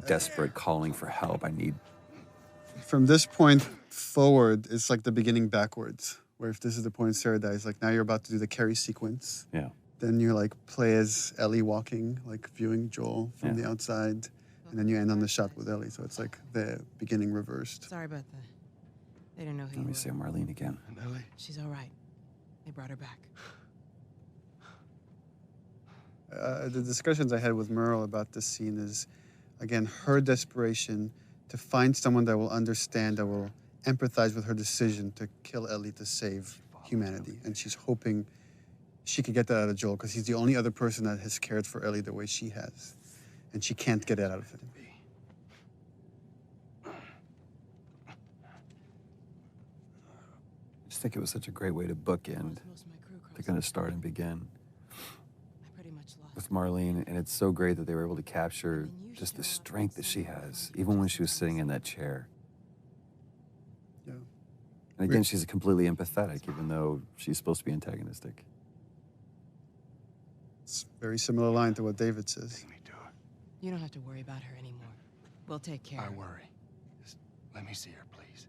desperate calling for help. I need. From this point forward, it's like the beginning backwards. Where if this is the point Sarah dies, like now you're about to do the Carrie sequence. Yeah. Then you like play as Ellie walking, like viewing Joel from the outside. And then you end on the shot with Ellie. So it's like the beginning reversed. Sorry about that. They didn't know who you Let were. me see Marlene again. And Ellie? She's all right. They brought her back. The discussions I had with Merle about this scene is, again, her desperation to find someone that will understand, that will empathize with her decision to kill Ellie to save humanity. And she's hoping she could get that out of Joel because he's the only other person that has cared for Ellie the way she has. And she can't get that out of him. I just think it was such a great way to bookend. They're going to start and begin with Marlene, and it's so great that they were able to capture just the strength that she has, even when she was sitting in that chair. Yeah. And again, she's completely empathetic, even though she's supposed to be antagonistic. It's a very similar line to what David says. You don't have to worry about her anymore. We'll take care of her. I worry. Just let me see her, please.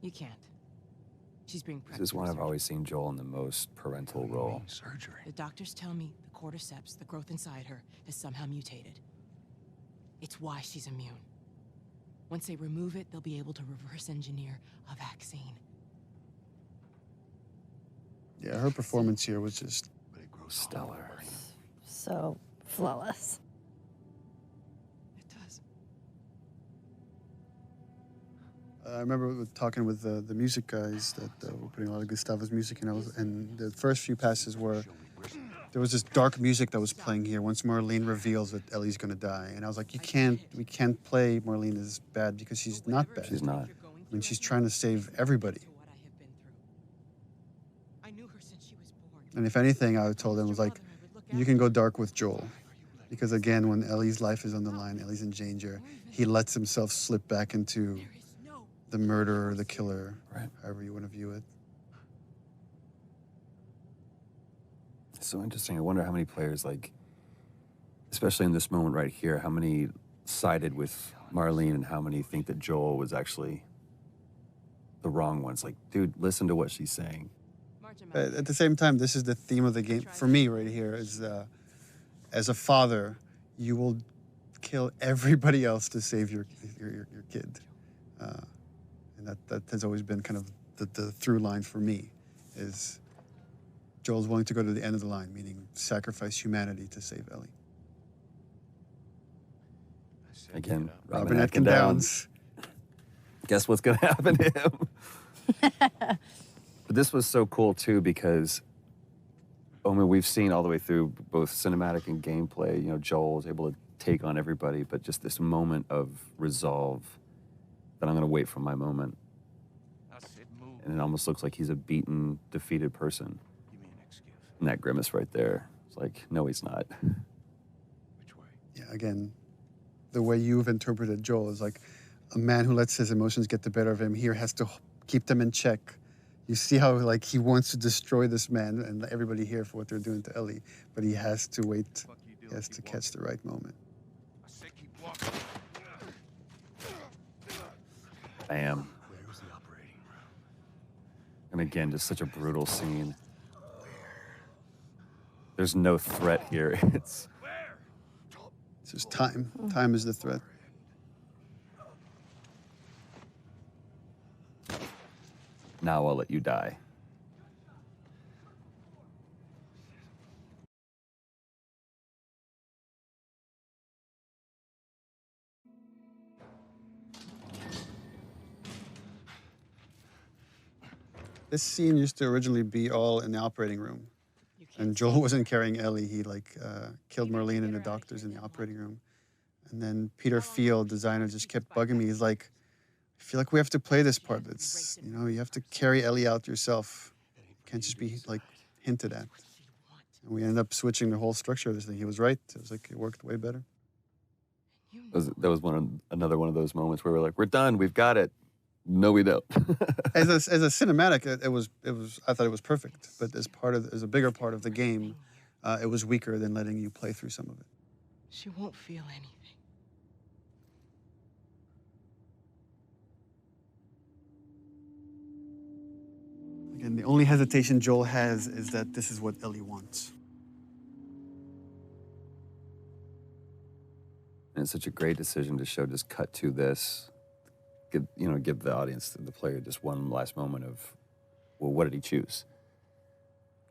You can't. She's being prepped. This is one I've always seen Joel in the most parental role. Surgery. The doctors tell me the cordyceps, the growth inside her, has somehow mutated. It's why she's immune. Once they remove it, they'll be able to reverse engineer a vaccine. Yeah, her performance here was just stellar. So flawless. It does. I remember talking with the music guys that were putting a lot of Gustavo's music in, and the first few passes were, there was this dark music that was playing here once Marlene reveals that Ellie's gonna die. And I was like, we can't play Marlene as bad because she's not bad. She's not. I mean, she's trying to save everybody. And if anything, I told them was like, you can go dark with Joel. Because again, when Ellie's life is on the line, Ellie's in danger, he lets himself slip back into the murderer, the killer, right, however you want to view it. It's so interesting. I wonder how many players, like, especially in this moment right here, how many sided with Marlene and how many think that Joel was actually the wrong ones. Like, dude, listen to what she's saying. But at the same time, this is the theme of the game. For me right here is, as a father, you will kill everybody else to save your kid. And that has always been kind of the through line for me, is Joel's willing to go to the end of the line, meaning sacrifice humanity to save Ellie. Again, Robin Atkin Downs. Guess what's going to happen to him? But this was so cool, too, because, I mean, we've seen all the way through both cinematic and gameplay, you know, Joel is able to take on everybody, but just this moment of resolve that I'm going to wait for my moment. And it almost looks like he's a beaten, defeated person. And that grimace right there, it's like, no, he's not. Yeah, again, the way you've interpreted Joel is like a man who lets his emotions get the better of him here has to keep them in check. You see how like he wants to destroy this man and everybody here for what they're doing to Ellie, but he has to wait. He has to catch the right moment. Bam. And again, just such a brutal scene. There's no threat here. It's just time. Time is the threat. Now I'll let you die. This scene used to originally be all in the operating room. And Joel wasn't carrying Ellie. He killed Marlene and the doctors in the operating room. And then Peter Field, designer, just kept bugging me. He's like, I feel like we have to play this part. It's, you know, you have to carry Ellie out yourself. You can't just be like hinted at. And we ended up switching the whole structure of this thing. He was right. It was like, it worked way better. That was another one of those moments where we're like, we're done, we've got it. No, we don't. As a cinematic, it was. I thought it was perfect. But as a bigger part of the game, it was weaker than letting you play through some of it. She won't feel anything. Again, the only hesitation Joel has is that this is what Ellie wants. And it's such a great decision to show, just cut to this. Give the audience, the player, just one last moment of, well, what did he choose?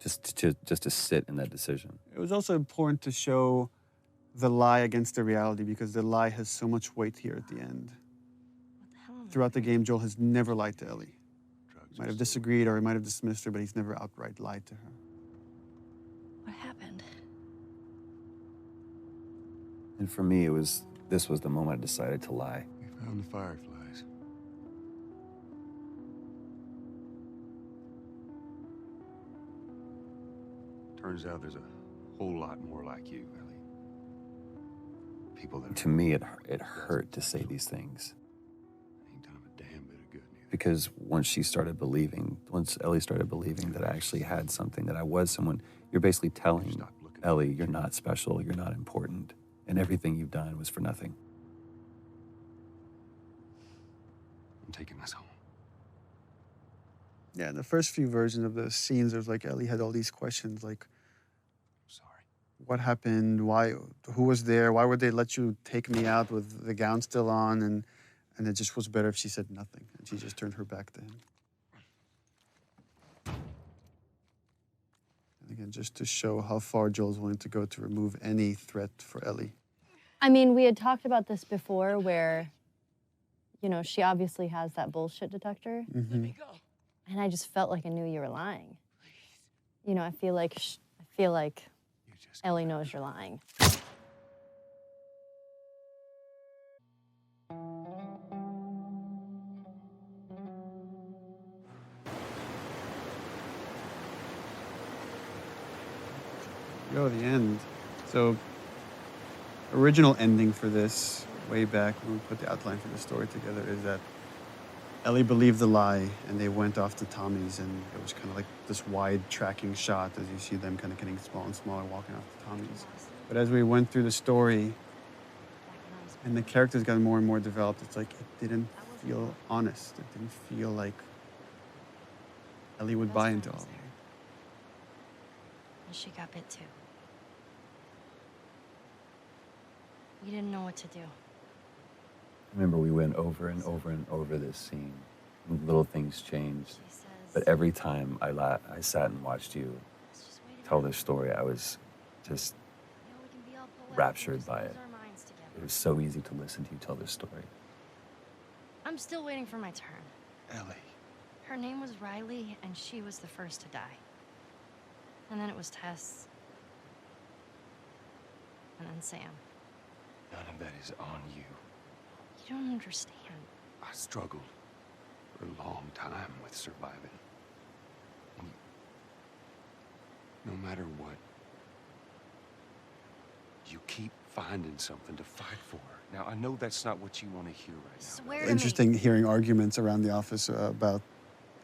Just to sit in that decision. It was also important to show the lie against the reality, because the lie has so much weight here at the end. Throughout the game, Joel has never lied to Ellie. He might have disagreed or he might have dismissed her, but he's never outright lied to her. What happened? And for me, this was the moment I decided to lie. We found the fireflies. Turns out there's a whole lot more like you, Ellie. People that to me, it hurt to say these things. Ain't done a damn bit of good. Because once Ellie started believing that I actually had something, that I was someone, you're basically telling Ellie, you're not special, you're not important, and everything you've done was for nothing. I'm taking this home. Yeah, in the first few versions of the scenes, there's like Ellie had all these questions like, what happened? Why? Who was there? Why would they let you take me out with the gown still on? And it just was better if she said nothing and she just turned her back to him. And again, just to show how far Joel's willing to go to remove any threat for Ellie. I mean, we had talked about this before where, you know, she obviously has that bullshit detector. Mm-hmm. Let me go. And I just felt like I knew you were lying. You know, I feel like Ellie knows you're lying. Go to the end. So, original ending for this, way back when we put the outline for the story together, is that Ellie believed the lie, and they went off to Tommy's, and it was kind of like this wide tracking shot as you see them kind of getting smaller and smaller, walking off to Tommy's. But as we went through the story, and the characters got more and more developed, it's like it didn't feel honest. It didn't feel like Ellie would buy into all of it. And she got bit too. We didn't know what to do. remember we went over and over and over this scene. And little things changed. But every time I sat and watched you tell this story, I was just raptured by it. It was so easy to listen to you tell this story. I'm still waiting for my turn. Ellie. Her name was Riley, and she was the first to die. And then it was Tess. And then Sam. None of that is on you. You don't understand. I struggled for a long time with surviving. And no matter what, you keep finding something to fight for. Now, I know that's not what you want to hear right now. Swear to me. Interesting hearing arguments around the office about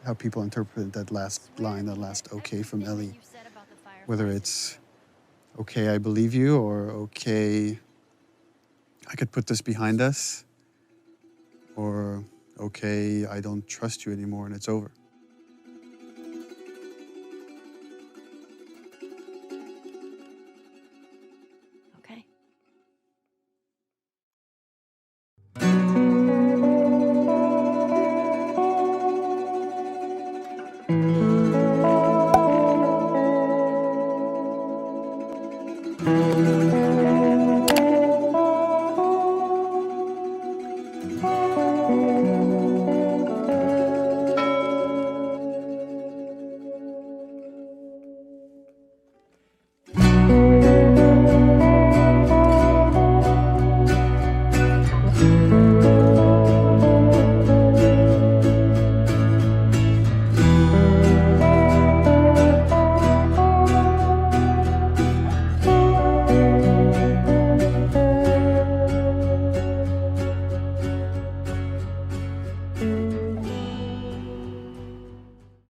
how people interpret that last line, that last okay from Ellie. Whether it's, okay, I believe you, or okay, I could put this behind us, or okay, I don't trust you anymore and it's over.